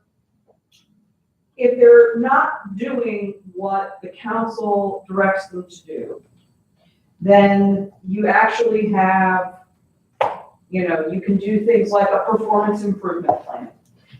S5: if they're not doing what the council directs them to do, then you actually have, you know, you can do things like a performance improvement plan.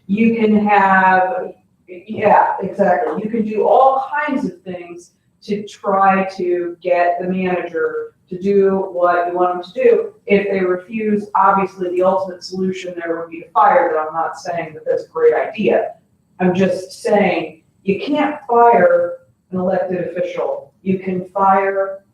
S5: You can have, yeah, exactly. You can do all kinds of things to try to get the manager to do what you want them to do. If they refuse, obviously the ultimate solution there would be to fire them. I'm not saying that that's a great idea. I'm just saying you can't fire an elected official. You can fire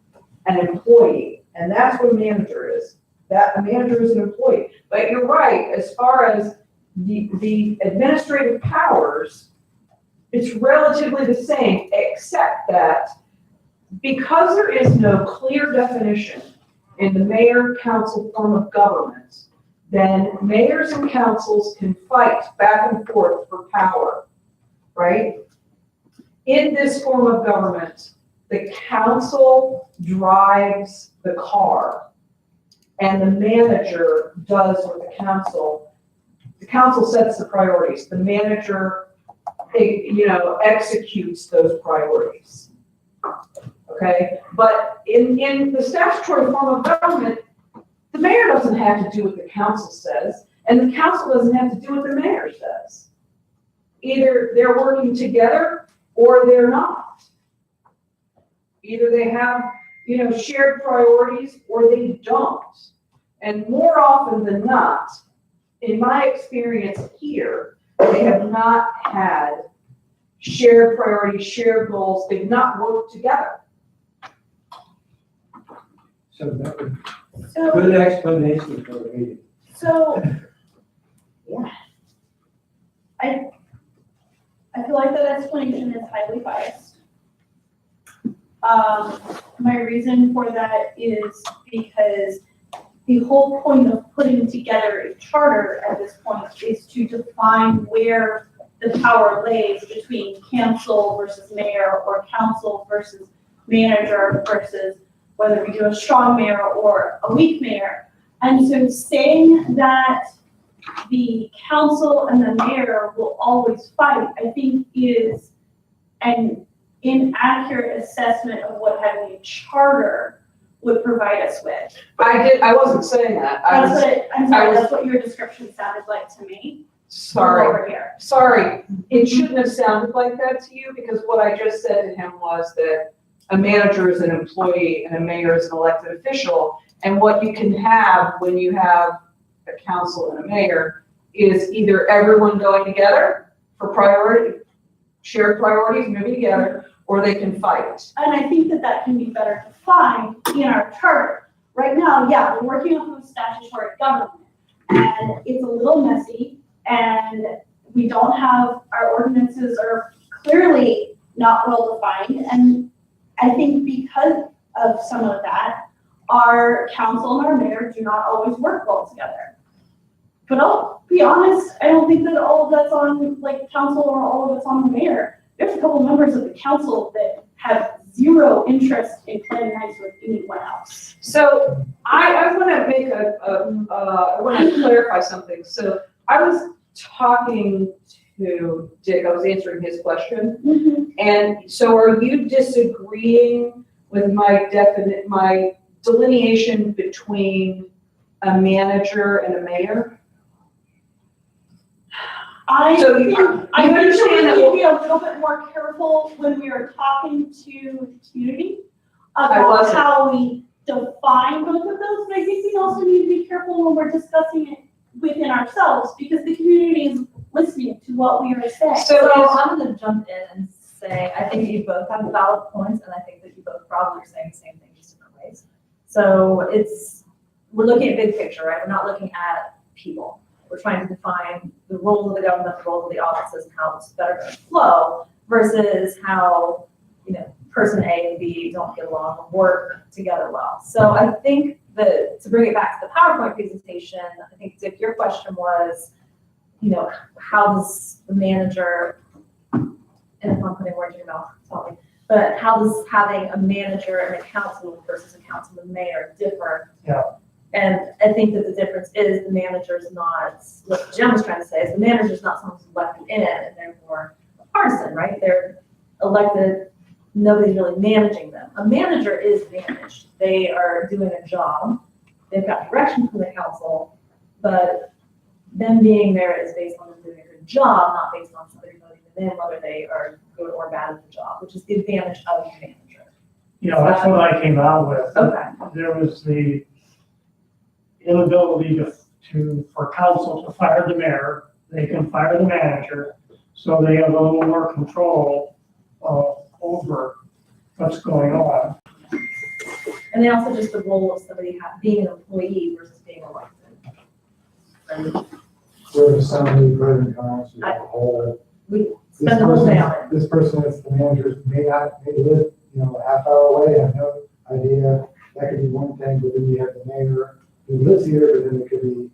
S5: an employee, and that's what a manager is. That a manager is an employee. But you're right, as far as the administrative powers, it's relatively the same, except that because there is no clear definition in the mayor-council form of government, then mayors and councils can fight back and forth for power, right? In this form of government, the council drives the car and the manager does what the council sets the priorities. The manager, executes those priorities. Okay, but in the statutory form of government, the mayor doesn't have to do what the council says, and the council doesn't have to do what the mayor says. Either they're working together or they're not. Either they have, shared priorities or they don't. And more often than not, in my experience here, they have not had shared priorities, shared goals. They've not worked together.
S8: So that would,
S9: So,
S8: good explanation for the meeting.
S9: so, yeah. I feel like that explanation is highly biased. My reason for that is because the whole point of putting together a charter at this point is to define where the power lays between council versus mayor, or council versus manager, versus whether we do a strong mayor or a weak mayor. And so saying that the council and the mayor will always fight, I think is an inaccurate assessment of what having a charter would provide us with.
S5: I wasn't saying that.
S9: That's what your description sounded like to me.
S5: Sorry.
S9: Over here.
S5: Sorry, it shouldn't have sounded like that to you, because what I just said to him was that a manager is an employee and a mayor is an elected official. And what you can have when you have a council and a mayor is either everyone going together for shared priorities, moving together, or they can fight.
S9: And I think that can be better defined in our charter. Right now, yeah, we're working off of statutory government, and it's a little messy, and we don't have, our ordinances are clearly not well defined, and I think because of some of that, our council and our mayor do not always work well together. But I'll be honest, I don't think that all of that's on council or all of it's on the mayor. There's a couple members of the council that have zero interest in planning nights with anyone else.
S5: So I want to make I want to clarify something. So I was talking to Dick, I was answering his question.
S9: Mm-hmm.
S5: And so are you disagreeing with my delineation between a manager and a mayor?
S9: I
S5: So
S9: think
S5: you
S9: that
S5: understand that
S9: we need to be a little bit more careful when we are talking to the community about
S5: wasn't.
S9: how we define both of those, but I think we also need to be careful when we're discussing it within ourselves, because the community is listening to what we are saying.
S1: So I'm gonna jump in and say, I think you both have valid points, and I think that you both probably are saying the same thing, just different ways. So we're looking at big picture, right? We're not looking at people. We're trying to define the roles of the government, the roles of the offices, and how it's better going to flow, versus how, person A and B don't get along or work together well. So I think that, to bring it back to the PowerPoint presentation, I think, Dick, your question was, how does the manager, and if I'm putting words in your mouth, tell me, but how does having a manager and a council versus a council and mayor differ?
S13: Yeah.
S1: And I think that the difference is the manager is not, what Jim was trying to say, is the manager is not someone who's elected in and therefore partisan, right? They're elected, nobody's really managing them. A manager is managed. They are doing a job. They've got direction from the council, but them being there is based on them doing a good job, not based on somebody voting them in, whether they are good or bad at the job, which is the advantage of the manager.
S13: Yeah, that's what I came out with.
S1: Okay.
S13: There was the inability for council to fire the mayor. They can fire the manager, so they have a little more control over what's going on.
S1: And then also just the role of somebody being an employee versus being elected. And
S14: Where the assembly, pros and cons, as a whole.
S1: we spend the whole day on it.
S14: This person as the manager may live, a half hour away, have no idea. That could be one thing, but then you have the mayor who lives here, but then it could be,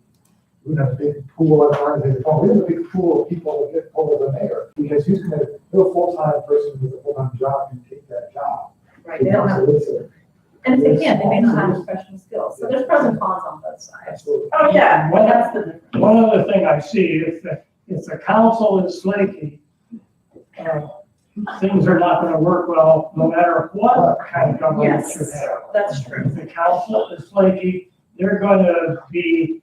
S14: we have a big pool of, we have a big pool of people that get pulled as a mayor. Because who's gonna, no full-time person with a full-time job can take that job.
S1: Right, they don't have, and if they can't, they may not have professional skills. So there's pros and cons on both sides.
S14: Absolutely.
S1: Oh, yeah,
S13: One-
S1: that's the difference.
S13: One other thing I see, if the council is flaky, things are not gonna work well, no matter what kind of government you
S1: Yes,
S13: have.
S1: that's true.
S13: If the council is flaky, they're gonna be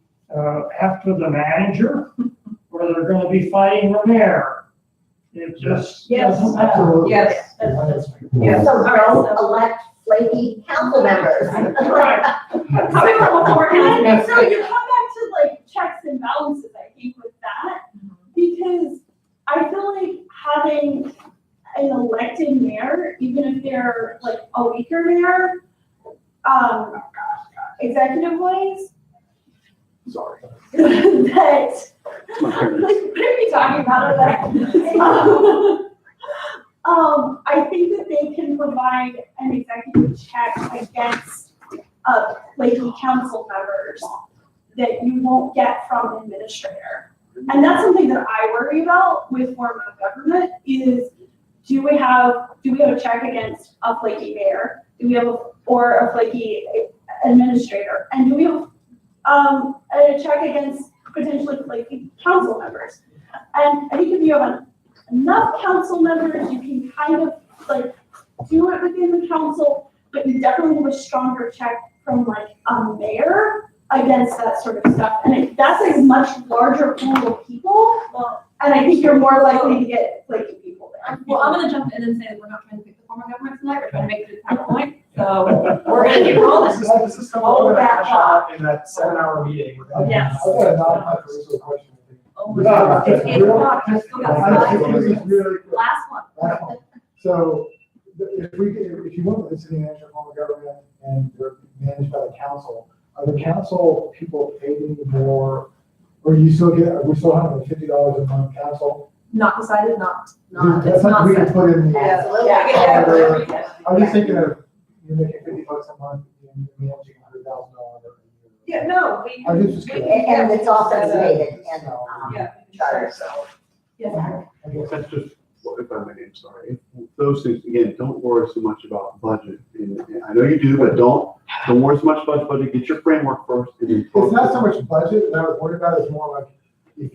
S13: after the manager, or they're gonna be fighting the mayor. It just
S1: Yes.
S13: doesn't matter.
S14: Absolutely.
S1: Yes,
S3: Yeah, so
S1: All right,
S3: don't
S1: so-
S3: elect flaky council members.
S13: Right.
S1: Coming from a former
S9: And
S1: council
S9: so you
S1: member.
S9: come back to like checks and balances, I think, with that, because I feel like having an elected mayor, even if they're like a weaker mayor, executive wise,
S7: Sorry.
S9: that,
S7: My parents.
S9: like, what are we talking about over there? I think that they can provide an executive check against, flaky council members that you won't get from an administrator. And that's something that I worry about with form of government is, do we have a check against a flaky mayor? Do we have or a flaky administrator? And do we have, a check against potentially flaky council members? And I think if you have enough council members, you can kind of like do it within the council, but you definitely have a stronger check from like a mayor against that sort of stuff. And that's a much larger pool of people. And I think you're more likely to get flaky people there.
S1: Well, I'm gonna jump in and say that we're not trying to pick the former government tonight, we're trying to make it a point. So we're gonna keep rolling.
S11: This is something we're gonna hash out in that 7-hour meeting. We're gonna-
S1: Yes.
S14: I've got a non-controversial question.
S1: Oh my God, it's 8 o'clock, we still got 5
S14: This is
S1: minutes.
S14: really quick.
S1: Last one.
S14: Last one. So if you want the city manager form of government and they're managed by the council, are the council people paid any more? Or you still get, are we still having $50 a month council?
S1: Not decided, not,
S14: That's
S1: it's
S14: something
S1: not
S14: we can
S1: set.
S14: put in the.
S3: Absolutely.
S1: Yeah.
S14: I'm just thinking of, you're making $50 a month and you're managing $100,000 a year.
S1: Yeah, no, we.
S14: I was just
S1: we-
S14: curious.
S3: And it's all stated in,
S1: Yeah.
S3: charter.
S1: Yeah.
S14: I guess
S7: That's just, if I may, I'm sorry. Those things, again, don't worry so much about budget. And I know you do, but don't worry so much about budget. Get your framework first. And then
S14: It's not so much budget that I was worried about, it's more like, if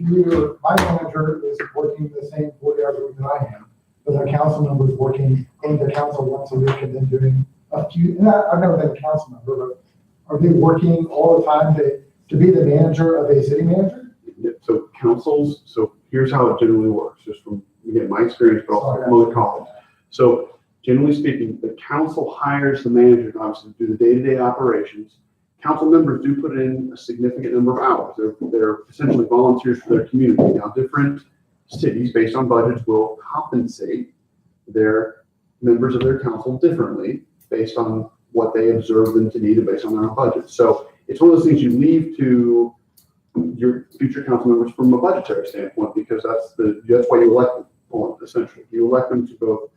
S14: my manager is working the same 40 hours a week that I am, but our council member is working in the council once a week and then doing a few, and I've never been a council member, but are they working all the time to be the manager of a city manager?
S7: So councils, so here's how it generally works, just from, again, my experience, but also from other colleagues. So generally speaking, the council hires the manager to obviously do the day-to-day operations. Council members do put in a significant number of hours. They're essentially volunteers for their community. Now, different cities, based on budgets, will compensate their members of their council differently based on what they observe them to need and based on their own budget. So it's one of those things you leave to your future council members from a budgetary standpoint, because that's why you elect them, essentially. You elect them to both,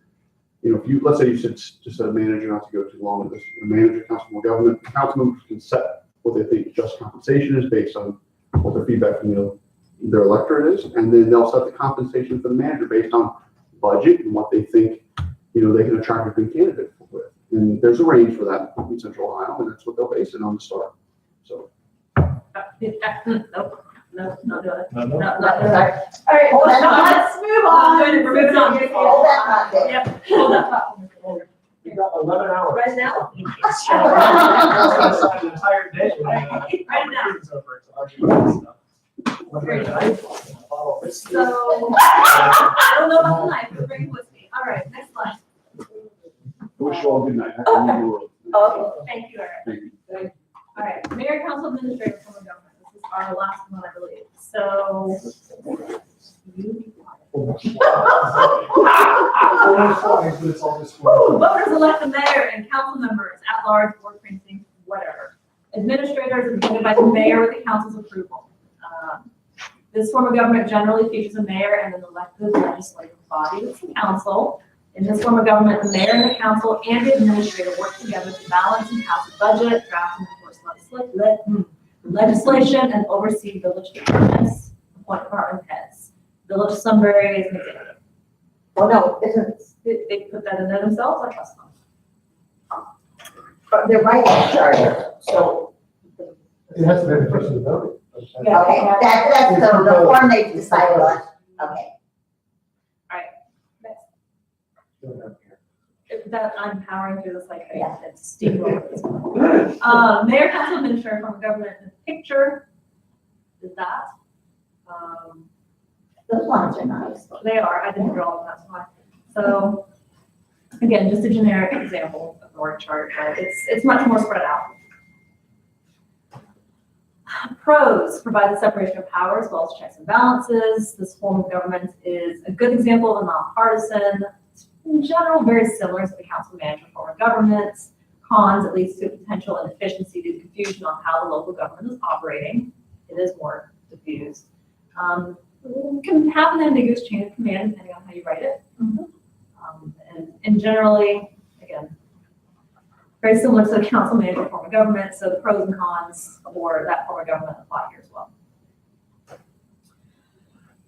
S7: if you, let's say you just said a manager, not to go too long with this, a manager, council government, the council members can set what they think just compensation is based on what their feedback from their electorate is, and then they'll set the compensation for the manager based on budget and what they think, they can attract a good candidate with. And there's a range for that in Central Ohio, and that's what they'll base it on to start. So.
S1: Nope, no, not doing it.
S11: No.
S1: No, not doing it.
S9: All right,
S3: Hold that
S9: let's move on.
S1: We're moving on.
S3: Hold that thought there.
S1: Yep, hold that thought.
S11: We got 11 hours.
S1: Right now?
S11: An entire day.
S1: Right now.
S11: It's over. It's already done, so.
S1: Very good. So, I don't know about tonight, but bring whiskey. All right, next slide.
S7: I wish you all good night. Happy New Year.
S1: Okay, thank you, Eric.
S7: Thank you.
S1: All right, Mayor, Council, Administrator, Form of Government. This is our last one, I believe. So. Voters elect the mayor and council members at large, board precinct, whatever. Administrators appointed by the mayor with the council's approval. This form of government generally features a mayor and an elected legislative body, that's the council. In this form of government, the mayor and the council and the administrator work together to balance and pass a budget, draft and enforce legislation, and oversee village departments, appoint department heads. Village of Sunbury is an example.
S3: Oh, no, isn't,
S1: They put that in there themselves, I trust them.
S3: they're right in the charter, so,
S14: It has to be the person who voted.
S3: okay, that's the form they decided on, okay.
S1: That I'm powering through this like
S3: Yeah.
S1: it's steamroller at this point. Mayor, council, administrator, form of government in the picture is that.
S3: Those ones are nice.
S1: They are, I didn't draw them, that's why. So, again, just a generic example of the org chart, but it's much more spread out. Pros provide the separation of powers as well as checks and balances. This form of government is a good example of a nonpartisan. In general, very similar to the council manager form of government. Cons, it leads to potential inefficiency due to confusion on how the local government is operating. It is more diffused. Can have an ambiguous chain of command depending on how you write it. And generally, again, very similar to the council manager form of government, so the pros and cons for that form of government apply here as well.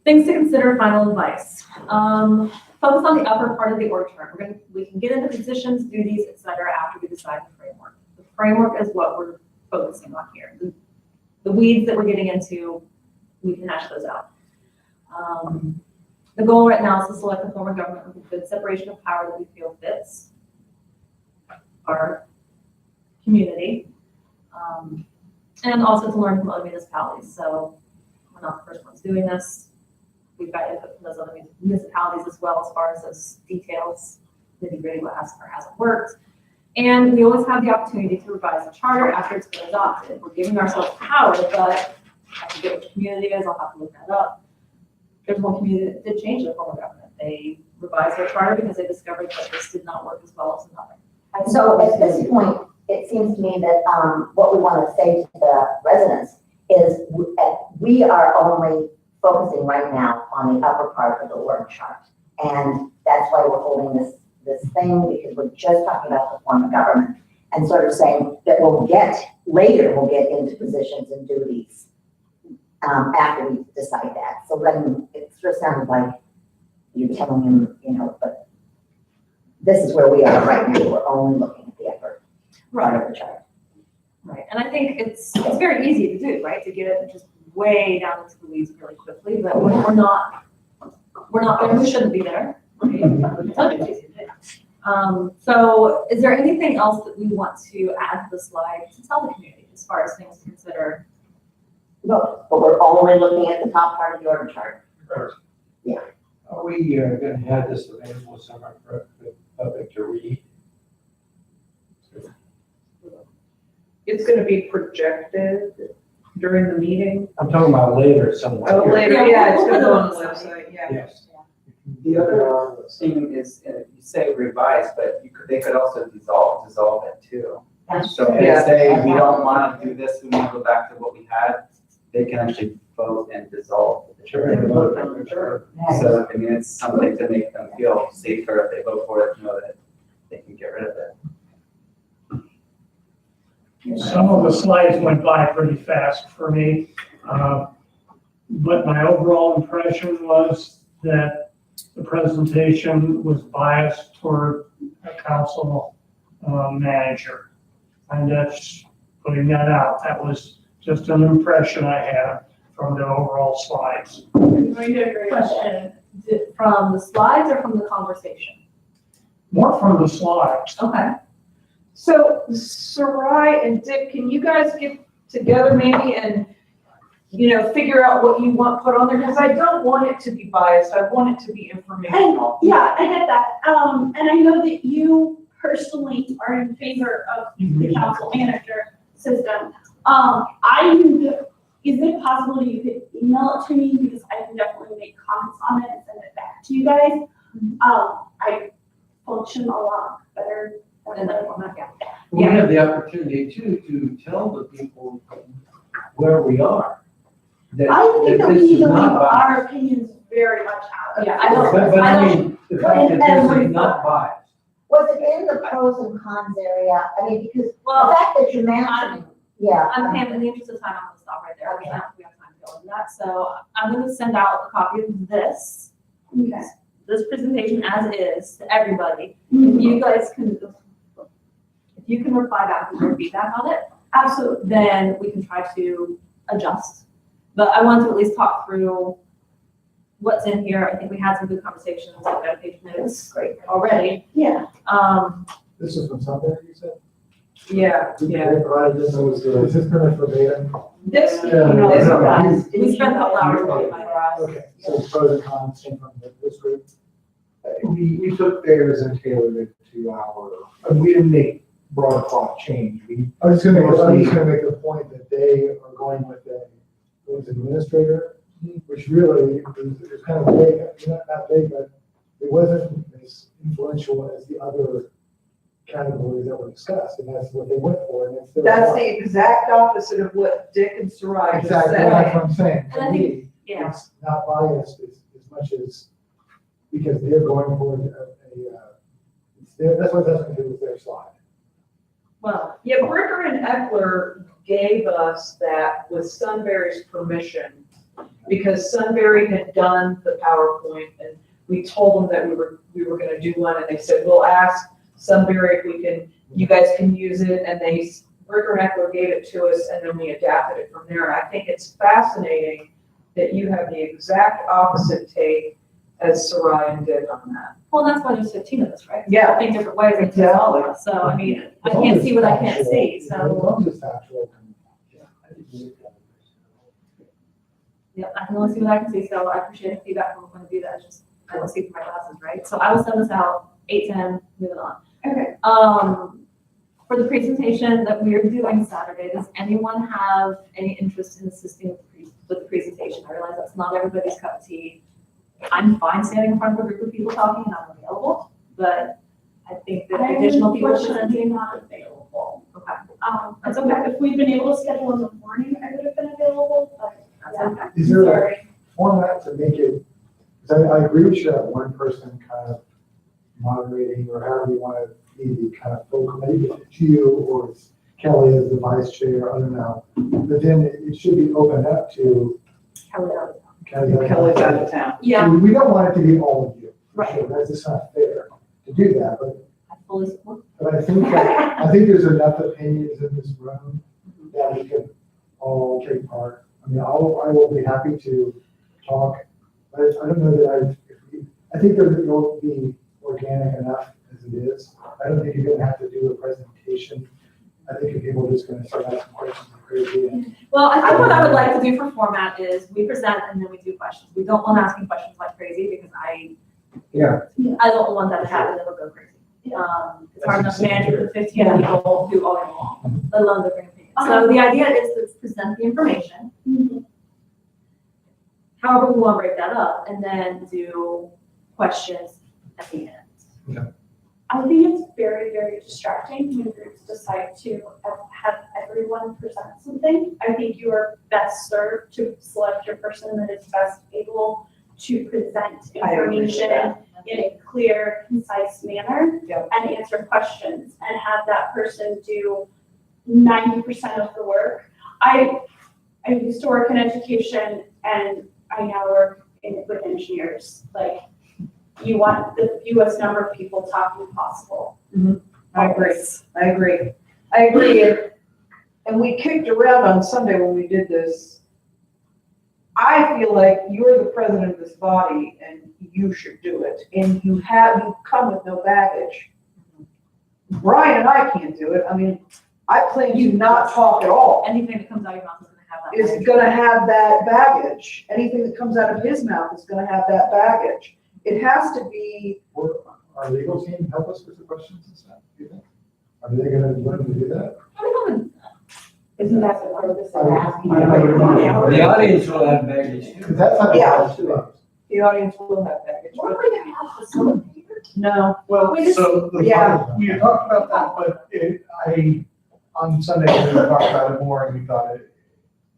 S1: Things to consider, final advice. Focus on the upper part of the org chart. We can get into positions, duties, etc. after we decide the framework. The framework is what we're focusing on here. The weeds that we're getting into, we can hash those out. The goal right now is to select a form of government with a good separation of power that we feel fits our community, and also to learn from other municipalities. So we're not the first ones doing this. We've got input from those other municipalities as well as far as those details, nitty-gritty what has or hasn't worked. And we always have the opportunity to revise the charter after it's been adopted. We're giving ourselves power, but I have to get what the community is. I'll have to look that up. There's one community that did change their form of government. They revised their charter because they discovered that this did not work as well as another.
S3: So at this point, it seems to me that what we want to say to the residents is we are only focusing right now on the upper part of the org chart. And that's why we're holding this thing, because we're just talking about the form of government and sort of saying that we'll get into positions and duties after we decide that. So then it sort of sounds like you're telling him, but this is where we are right now. We're only looking at the upper part of the chart.
S1: Right, and I think it's very easy to do, right? To get it just way down into the weeds really quickly, but we're not there. We shouldn't be there. Right? It's easy to do. So is there anything else that we want to add to the slide to tell the community as far as things to consider?
S3: No, but we're only looking at the top part of the org chart. Yeah.
S8: Are we gonna have this available somewhere for the public to read?
S5: It's gonna be projected during the meeting.
S8: I'm talking about later somewhere.
S5: Oh, later,
S1: Yeah,
S5: yeah, it's
S1: we'll
S5: gonna
S1: put
S5: go
S1: it
S5: on
S1: on
S5: the
S1: the
S5: website, yeah.
S8: Yes.
S10: The other thing is, you say revise, but they could also dissolve it too. So if they
S5: Yeah.
S10: say, we don't want to do this, we want to go back to what we had, they can actually vote and dissolve the charter. So, I mean, it's something to make them feel safer if they vote for it, know that they can get rid of it.
S13: Some of the slides went by pretty fast for me, but my overall impression was that the presentation was biased toward a council manager. And that's putting that out. That was just an impression I had from the overall slides.
S1: Question, from the slides or from the conversation?
S13: More from the slides.
S1: Okay.
S5: So Sarai and Dick, can you guys get together maybe and figure out what you want put on there, because I don't want it to be biased, I want it to be informational.
S9: Yeah, I get that. And I know that you personally are in favor of the council manager system. Is it possible you could email it to me, because I can definitely make comments on it and send it back to you guys? I function a lot better than the format.
S8: We have the opportunity too, to tell the people where we are.
S9: I think that we
S8: this
S9: need
S8: is
S9: to leave
S8: not biased.
S9: our opinions very much out.
S1: Yeah, I don't,
S8: But
S1: I
S8: I
S1: don't,
S8: mean, the fact that this is not biased.
S3: Was it in the pros and cons area? I mean, because the
S1: well,
S3: fact that you're mentioning, yeah.
S1: I'm Pam, in the interest of time, I'm gonna stop right there, because I don't think we have time to go into that, so I'm gonna send out a copy of this,
S9: Okay.
S1: this presentation as is to everybody. If you guys can, if you can reply back with your feedback on it,
S9: Absolutely.
S1: then we can try to adjust. But I want to at least talk through what's in here. I think we had some good conversations, I've got a page notes already.
S9: Yeah.
S14: This is from Sunday, you said?
S5: Yeah,
S14: They provided this, is this kind of verbatim?
S5: This,
S14: Yeah,
S5: this
S14: no,
S5: guys.
S1: We spent a couple hours
S14: Okay.
S1: talking about it.
S14: Okay, so pros and cons came from this group. We took theirs and tailored it to our, we didn't make broad cloth change. I was just gonna make the point that they are going with was administrator, which really is kind of vague, not vague, but it wasn't as influential as the other categories that were discussed, and that's what they went for, and it's.
S5: That's the exact opposite of what Dick and Sarai just
S14: Exactly,
S5: said.
S14: that's what I'm saying.
S1: And I
S14: To
S1: think-
S14: me,
S1: Yeah,
S14: it's not biased as much as, because they're going for that's what that's going to do with their slide.
S1: well,
S5: Yeah, Bricker and Eckler gave us that with Sunbury's permission, because Sunbury had done the PowerPoint, and we told them that we were gonna do one, and they said, we'll ask Sunbury if we can, you guys can use it, and Bricker and Eckler gave it to us, and then we adapted it from there. I think it's fascinating that you have the exact opposite take as Sarai and Dick on that.
S1: well, that's why there's 15 of us, right?
S5: Yeah.
S1: Think different ways, and
S5: Exactly.
S1: so, I mean, I can't see what I can't see,
S14: As
S1: so,
S14: long as it's factual.
S1: yeah, I can only see what I can see, so I appreciate the feedback from one of you, that's just, I don't see through my glasses, right? So I will send this out, 8:10, moving on.
S9: Okay.
S1: For the presentation that we are doing Saturday, does anyone have any interest in assisting with the presentation? I realize that's not everybody's cup of tea. I'm fine standing in front of a group of people talking and I'm available, but I think that additional people
S9: Unfortunately
S1: presenting.
S9: not available.
S1: Okay,
S9: That's okay. If we'd been able to schedule in the morning, I would have been available, but
S1: that's
S9: yeah.
S1: okay.
S14: Is there a
S9: Sorry.
S14: format to make it, because I agree with you, that one person kind of moderating, or however you want to be the kind of focal, maybe it's you or it's Kelly as the vice chair, I don't know. But then it should be opened up to
S1: Kelly,
S14: Kelly.
S5: Kelly's out of town.
S1: yeah,
S14: We don't want it to be all of you. for
S1: Right.
S14: sure. That's just not fair to do that,
S1: I fully support.
S14: but I think there's enough opinions in this room that we can all take part. I mean, I will be happy to talk, but I don't know that I think that it will be organic enough as it is. I don't think you're gonna have to do a presentation. I think people are just gonna start asking questions like crazy and.
S1: Well, I think what I would like to do for format is we present and then we do questions. We don't want asking questions like crazy because I don't want that to happen, it'll go crazy. It's hard enough to manage with 15 people who all get along, let alone different opinions. So the idea is to present the information, however we want to break that up, and then do questions at the end.
S9: I think it's very, very distracting when groups decide to have everyone present something. I think you are best served to select your person that is best able to present
S5: I agree with
S9: information
S5: that.
S9: in a clear, concise manner
S5: Yep.
S9: and answer questions and have that person do 90% of the work. I used to work in education and I now work with engineers. Like, you want the fewest number of people talking possible.
S5: I agree. And we kicked around on Sunday when we did this. I feel like you're the president of this body and you should do it. And you come with no baggage. Brian and I can't do it. I mean, I plan to not talk at all.
S1: Anything that comes out of your mouth is going to have
S2: is gonna have that baggage. Anything that comes out of his mouth is gonna have that baggage. It has to be,
S14: Will our legal team help us with the questions and stuff, do you think? Are they gonna be willing to do that?
S6: Isn't that the purpose of asking?
S8: The audience will have baggage too.
S14: Because that's not.
S2: Yeah. the audience will have baggage.
S1: What are we gonna have facilitators?
S2: No,
S4: Well,
S1: We just-
S4: so the,
S2: yeah.
S4: we had talked about that, but on Sunday, we talked about it more and we thought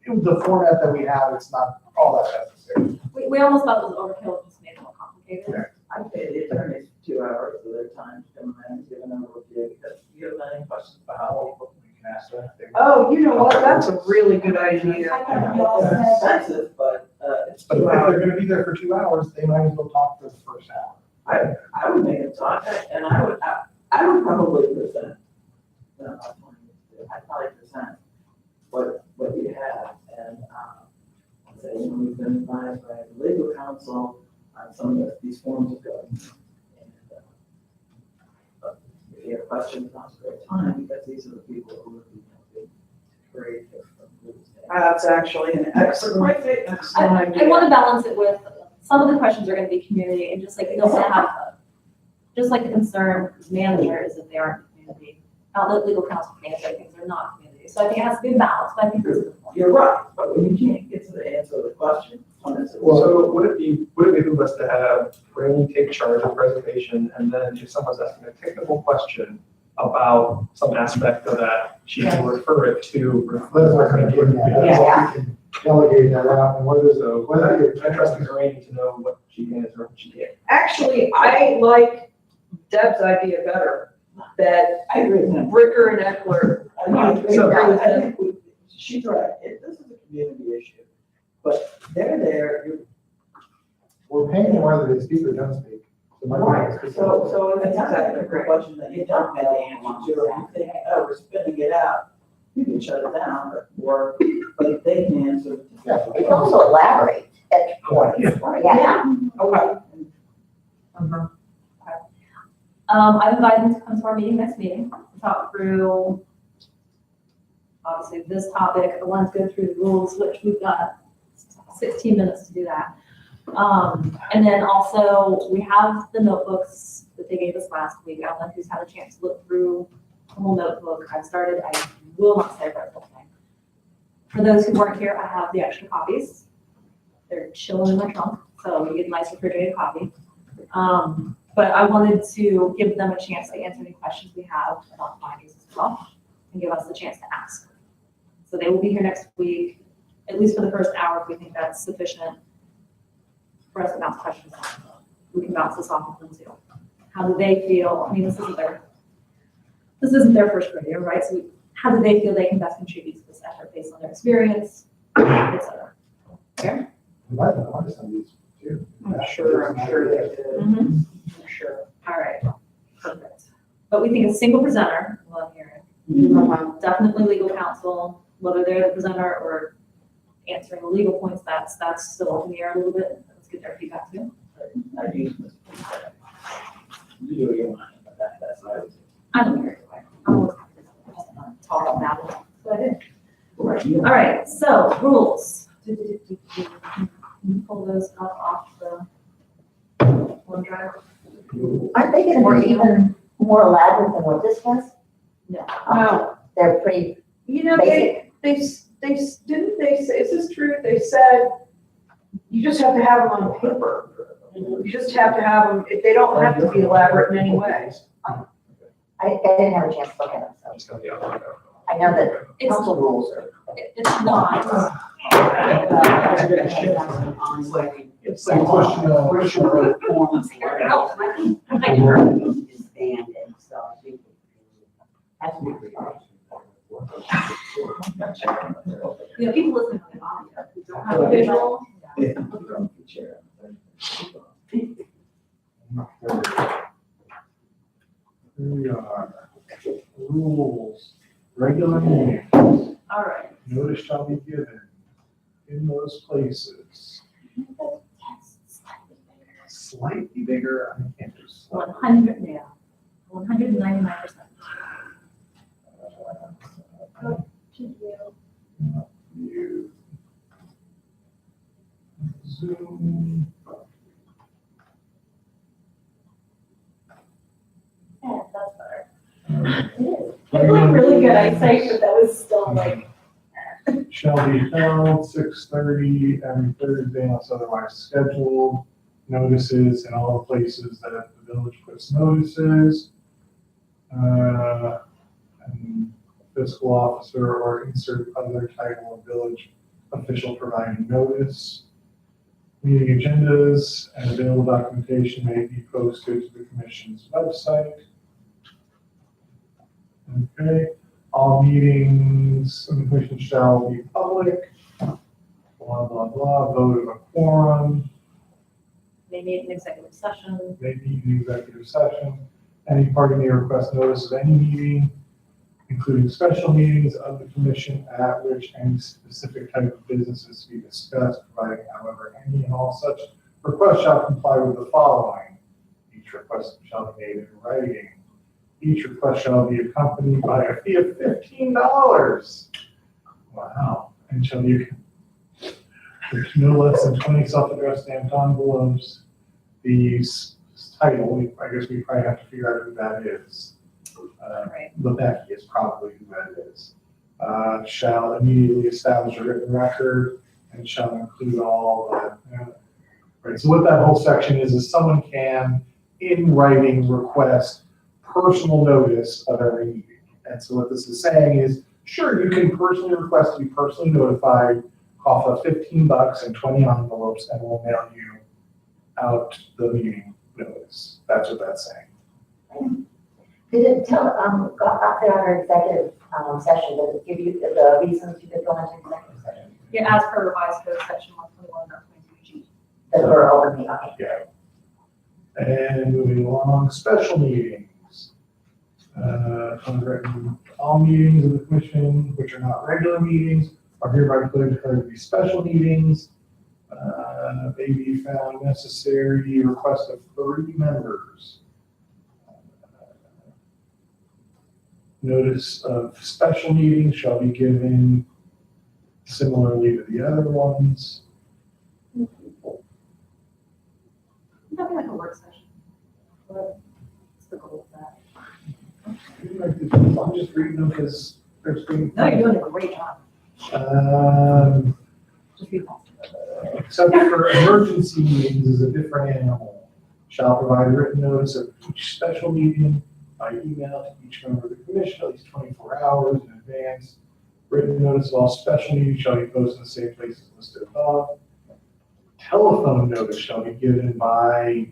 S4: the format that we have, it's not all that necessary.
S1: We almost thought it was overkill, just made it more complicated.
S12: I paid the attorneys 2 hours of their time to come in and give an overview, because you have any questions about how we can ask that.
S2: Oh, you know what, that's a really good idea.
S12: It's expensive, but, it's
S4: But if
S12: 2
S4: they're
S12: hours.
S4: gonna be there for 2 hours, they might as well talk for the first hour.
S12: I would make it talk, and I would probably present. I'd probably present what you have, and, say, we've been advised by the legal counsel on some of these forms of government. And, but if you have questions, now's a great time, because these are the people who would be helping to create the rules.
S2: That's actually an excellent idea.
S1: I want to balance it with, some of the questions are gonna be community, and just like, you don't wanna have, just like the concern with managers if they aren't community. Not that legal counsel can answer things they're not community, so I think it has to be a balance, but I think that's a good point.
S12: You're right, but when you can't get to the answer of the question,
S11: So would it behoove us to have Randy take charge of the presentation, and then if someone's asking a technical question about some aspect of that, she can refer it to.
S14: That's what I'm getting at, that's why we can delegate that out, and what is,
S11: So,
S14: whether you're.
S11: I trust Ms. Randy to know what she can answer, what she can't.
S2: Actually, I like Deb's idea better, that
S12: I agree with him.
S2: Ricker and Eckler.
S12: So,
S2: agree with
S12: I
S2: him.
S12: think she's right, this is a community issue, but they're there,
S14: We're paying whether they speak or don't speak. So my point is-
S12: so if it's not a question that you don't have the answer to, or you think, oh, we're spitting it out, you can shut it down, but they can answer.
S14: Yeah.
S3: You can also elaborate at points, yeah.
S2: Okay.
S1: I've invited them to come to our meeting next meeting, to talk through, obviously, this topic. I want to go through the rules, which we've got 16 minutes to do that. And then also, we have the notebooks that they gave us last week. I don't know who's had a chance to look through the whole notebook. I've started, I will not say about the whole thing. For those who weren't here, I have the extra copies. They're chilling in my trunk, so you get a nice refrigerated copy. But I wanted to give them a chance to answer any questions we have about findings as well, and give us the chance to ask. So they will be here next week, at least for the first hour, if we think that's sufficient for us to bounce questions off. We can bounce this off of them too. How do they feel? I mean, this isn't their first rodeo, right? So how do they feel they can best contribute to this effort based on their experience, et cetera? Fair?
S14: We might have wanted some of these too.
S2: I'm sure they did,
S1: Mm-hmm.
S2: I'm sure.
S1: All right, perfect. But we think a single presenter, well, here, definitely legal counsel, whether they're the presenter or answering the legal points, that's still up in the air a little bit. Let's get their feedback too.
S12: I use this. You do your mind, but that's what I would do.
S1: I don't care. I'm always talk about it. So I did.
S12: Right, you
S1: All right, so rules. Can you pull those up off the OneDrive?
S3: Aren't they gonna be even more elaborate than what this was?
S1: No.
S2: No.
S3: They're pretty
S2: You know,
S3: basic.
S2: didn't they say, is this true? They said, you just have to have them on paper. You just have to have them, they don't have to be elaborate in any way.
S3: I didn't have a chance to look at them, so
S11: It's gonna be on.
S3: I know that
S1: It's,
S3: council rules are.
S1: it's not.
S4: It's a question of.
S6: Disbanded, so I think that's my
S1: You know, people listen to the audio, who don't have a visual.
S4: Here we are. Rules, regular meetings,
S1: All right.
S4: notice shall be given in those places. Slightly bigger, I can't do slightly.
S1: 100, yeah, 199%.
S4: View, Zoom.
S9: Yeah, that's better. It is. I have like really good eyesight, but that was still like,
S4: Shall be held 6:30 every Thursday unless otherwise scheduled. Notices in all the places that the village puts notices. And fiscal officer or insert other title of village official providing notice. Meeting agendas and available documentation may be posted to the commission's website. Okay, all meetings of the commission shall be public. Blah, blah, blah, vote of a quorum,
S1: They need an executive session.
S4: may meet in executive session. Any party may request notice of any meeting, including special meetings of the commission at which any specific type of business is to be discussed, providing however any and all such requests shall comply with the following. Each request shall be made in writing. Each request shall be accompanied by a fee of $15. Wow. And shall be, there's no less than 20 self-addressed stamped envelopes. The title, I guess we probably have to figure out who that is.
S1: Right.
S4: Lebecky is probably who that is. Shall immediately establish a written record and shall include all that. Right, so what that whole section is someone can, in writing, request personal notice of every meeting. And so what this is saying is, sure, you can personally request to be personally notified, cough up $15 and 20 envelopes, and we'll mail you out the meeting notice. That's what that's saying.
S3: Did it tell, after our executive session, did it give you the reasons you could go into executive session?
S1: Yeah, as per revised code section 121.22G.
S3: That were open meeting, okay.
S4: Yeah. And moving along, special meetings. All meetings of the commission, which are not regular meetings, are hereby declared to be special meetings. May be found necessary, request of 3 members. Notice of special meetings shall be given similarly to the other ones.
S1: Nothing like a work session. What's the goal of that?
S4: I'm just reading them because they're screen.
S1: No, you're doing a great job. Just be positive.
S4: Except for emergency meetings is a different animal. Shall provide written notice of each special meeting by email to each member of the commission at least 24 hours in advance. Written notice of all special meetings shall be posted in the same places listed above. Telephone notice shall be given by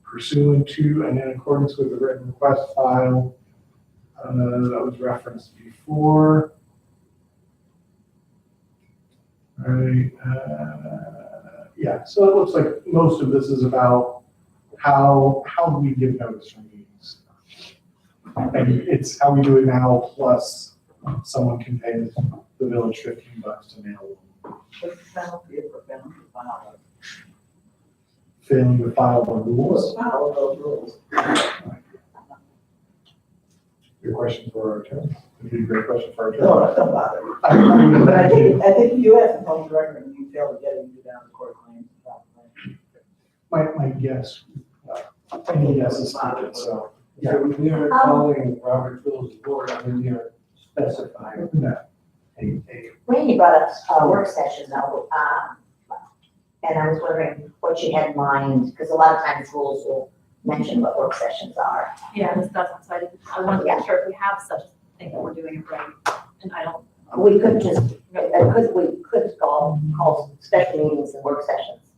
S4: pursuant to and in accordance with the written request file that was referenced before. All right, yeah, so it looks like most of this is about how do we give notice from meetings? And it's how we do it now, plus someone can pay the village $15 to mail them.
S12: What's the penalty for failing to file?
S4: Failing to file the rules.
S12: Follow those rules.
S4: Your question for our attorney? Would be a great question for our
S12: No,
S4: attorney.
S12: don't bother.
S4: I would
S12: But I
S4: imagine-
S12: think you have the public record and you fail to get it, you go down to court claims.
S4: my guess, any guess is good, so.
S8: So we are calling Robert Rules of Order, and we are specifying
S4: No.
S8: a
S3: Randy brought up work session though, and I was wondering what you had in mind, because a lot of times rules will mention what work sessions are.
S1: Yeah, this doesn't, so I wanted to make sure if we have such a thing that we're doing it right, and I don't.
S3: We could just, we could call special meetings and work sessions.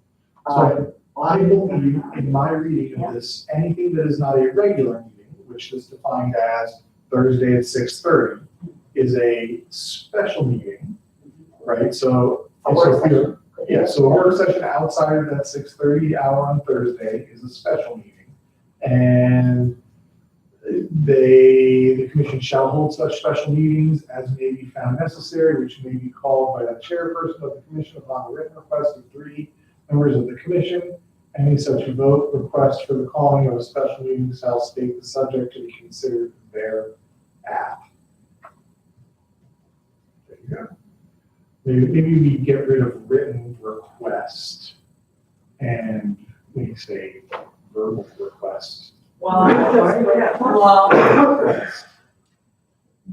S4: So I believe in my reading of this, anything that is not a regular meeting, which is defined as Thursday at 6:30, is a special meeting, right? So,
S3: A work
S4: so if you're-
S3: session.
S4: yeah, so a work session outside of that 6:30 hour on Thursday is a special meeting. And the commission shall hold such special meetings as may be found necessary, which may be called by the chairperson of the commission upon the written request of 3 members of the commission. Any such vote request for the calling of a special meeting shall state the subject to be considered thereat. There you go. maybe we get rid of written request and we say verbal request.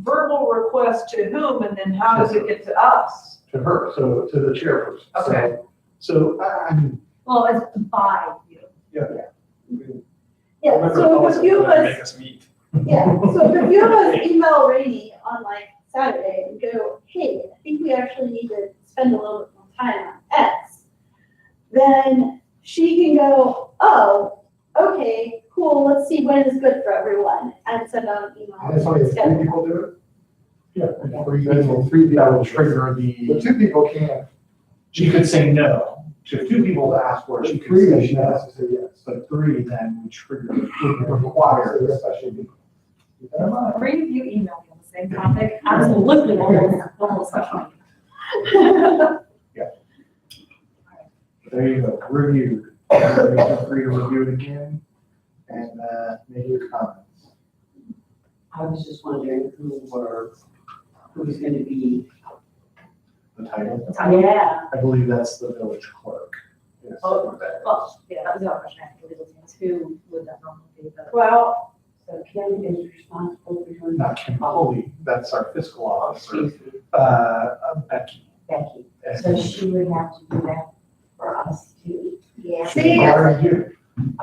S5: Verbal request to whom, and then how does it get to us?
S4: To her, so to the chairperson.
S5: Okay.
S4: So, I mean,
S1: Well, it's by you.
S9: Yeah, so if a few of
S11: Make
S9: us,
S11: us meet.
S9: yeah, so if a few of us email Rainey on like Saturday and go, hey, I think we actually need to spend a little bit more time on X, then she can go, oh, okay, cool, let's see when is good for everyone, and send out an email.
S14: And that's only if three
S9: Schedule.
S14: people do it?
S4: yeah,
S14: Three
S4: that will
S14: people.
S4: trigger
S14: But
S4: the,
S14: two people can't,
S4: she could say no. To two people to ask for it, she could
S14: three,
S4: say
S14: she
S4: no.
S14: has to say yes.
S4: But three then would trigger, would require
S14: So
S4: a
S14: yes,
S4: special meeting.
S14: Keep that in mind.
S1: Three of you emailed me on the same topic, absolutely, almost special meeting.
S4: There you go, reviewed. Everybody feel free to review it again and, make your comments.
S6: I was just wondering who's gonna be.
S4: The title,
S6: Yeah.
S4: I believe that's the village clerk. Yes.
S1: Well, yeah, that was the other question I had for legal teams, who would that normally be, but.
S6: Well, so Kim is responsible for doing.
S4: Not Kim Foley, that's our fiscal officer,
S6: Becky.
S4: Becky.
S6: Becky.
S4: And
S6: So she would have to do that for us too.
S3: Yeah.
S4: she already do.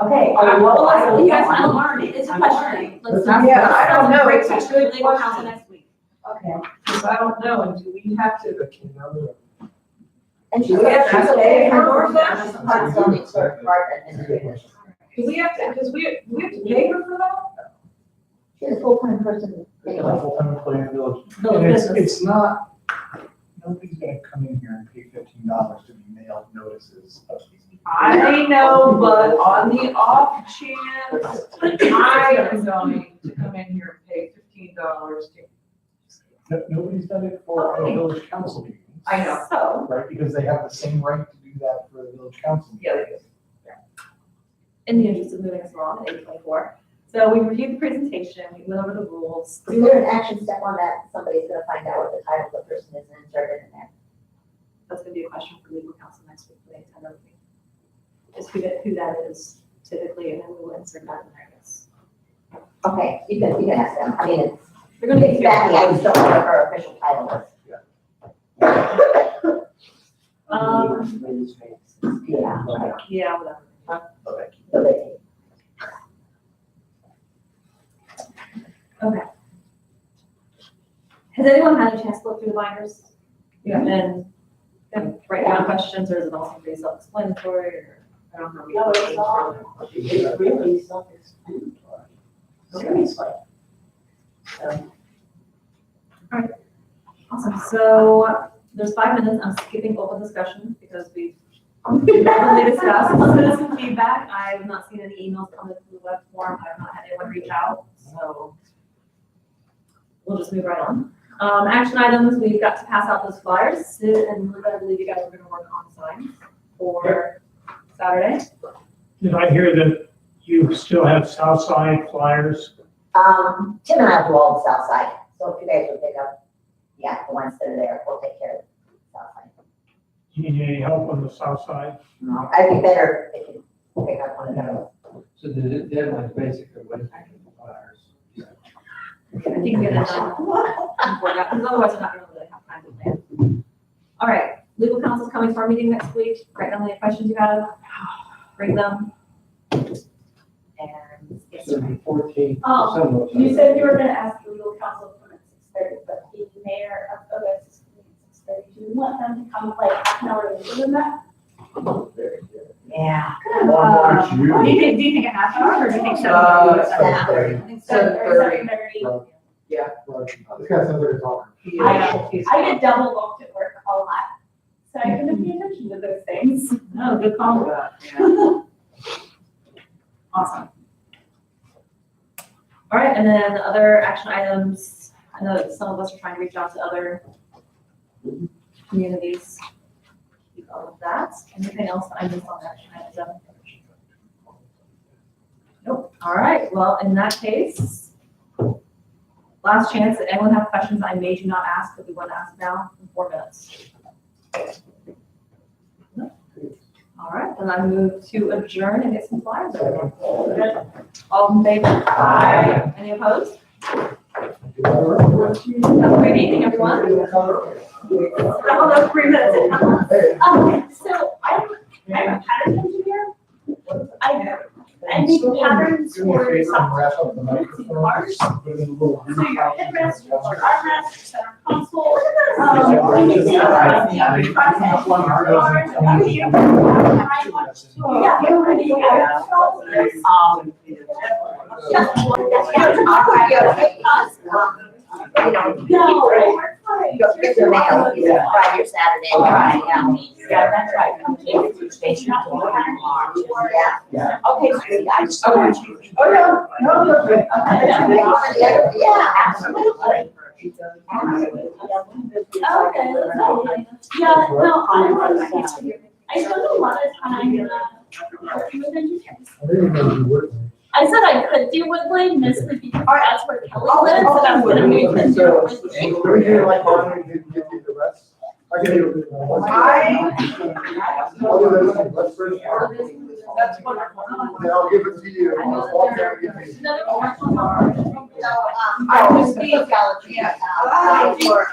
S6: Okay.
S1: Well,
S6: I
S1: you guys
S6: I'm
S1: have
S6: learning.
S1: It's a
S6: I'm
S1: question.
S6: learning.
S1: Let's
S5: Yeah, I don't know.
S1: Break
S5: It's a
S1: session
S5: good
S1: with legal counsel
S5: question.
S1: next week.
S6: Okay.
S5: Because I don't know, and do we have to?
S3: And she's
S5: Do we have to pay her for that?
S3: She's a part zoning clerk, part administrator.
S5: Do we have to, because we have to pay her for that?
S3: She's a full-time person
S4: It's
S3: anyway.
S4: a full-time employee in the village.
S1: Village
S4: And it's,
S1: business.
S4: it's not, nobody's gonna come in here and pay $15 to be mailed notices of these meetings.
S5: I know, but on the off chance, I am going to come in here and pay $15 to.
S4: Nobody's done it for our village council meetings.
S5: I know.
S1: So,
S4: Right, because they have the same right to do that for the village council.
S5: Yeah, they do.
S1: in the interest of moving us along at 8:24. So we reviewed the presentation, we went over the rules.
S3: Is there an action step on that? Somebody's gonna find out what the title of the person is and insert it in there.
S1: That's gonna be a question for legal counsel next week for the attendant meeting. Just who that is typically, and then we will insert that in there, I guess.
S3: Okay, you can ask them. I mean, it's,
S1: They're gonna be
S3: it's
S1: here.
S3: Becky, I just don't know what her official title is. Yeah, right.
S1: Yeah, whatever.
S4: Okay.
S3: So they-
S1: Okay. Has anyone had a chance to look through the binders?
S5: Yeah.
S1: And write down questions, or is it all pretty self-explanatory, or I don't know.
S6: No, it's all, it's really self-explanatory. Seriously. So,
S1: Awesome, so there's 5 minutes, I'm skipping open discussion because we've really discussed, some feedback. I have not seen any emails come into the web form, I've not had anyone reach out, so we'll just move right on. Action items, we've got to pass out those flyers, Sid and Linda, I believe you guys are gonna work on signs for Saturday.
S13: Did I hear that you still have South Side flyers?
S3: Tim and I do all the south side, so if you guys would pick up, yeah, the ones that are there, we'll take care of the south side.
S13: Do you need any help on the South Side?
S3: I'd be better if you pick up one of those.
S8: So the deadline's basically Wednesday for the flyers.
S1: I think we get that done before that, because otherwise we're not gonna really have time to plan. All right, legal counsel's coming to our meeting next week, write down any questions you have, bring them. And yes,
S8: So the 14th,
S9: Oh,
S8: some of
S9: You said you were gonna ask the legal counsel for 6:30, but the mayor of OS is coming at 6:30. Do you want them to come like half an hour later than that?
S3: Yeah.
S1: do you think a half hour, or do you think 7:30?
S3: 7:30.
S1: I think
S5: 7:30.
S9: 7:30.
S5: Yeah.
S14: This guy sounds like a talker.
S9: I get double booked at work a lot, so I couldn't pay attention to those things.
S1: No, good call.
S5: Yeah.
S1: Awesome. All right, and then the other action items, I know that some of us are trying to reach out to other communities. Keep all of that. Anything else that I missed on the action item? Nope. All right, well, in that case, last chance, if anyone have questions I made you not ask, but we want to ask now in 4 minutes. All right, and I move to adjourn and get some flyers. All in favor? Aye. Any opposed? Have a great evening, everyone.
S9: Hold on 3 minutes. So I'm a pattern engineer. I make patterns for cars. So your headrest, your armrest, your center console.
S3: You'll get your mail, either Friday or Saturday.
S6: Right.
S3: Yeah.
S6: That's right.
S3: Yeah.
S6: Okay, so I just.
S3: Oh, no, you're good. Yeah, absolutely.
S9: Okay, that's all. Yeah, no, I spend a lot of time working with engineers.
S14: I didn't know you were.
S9: I said I could do Woodlane, mostly because that's where Kelly lives, and I was gonna move to do Woodlane.
S14: Are you like, Bonnie, did you give you the rest? I can do it. Let's first.
S5: That's wonderful.
S14: Yeah, I'll give it to you. I'll walk down and give you.
S9: Another one.
S3: I was being allergy. I was.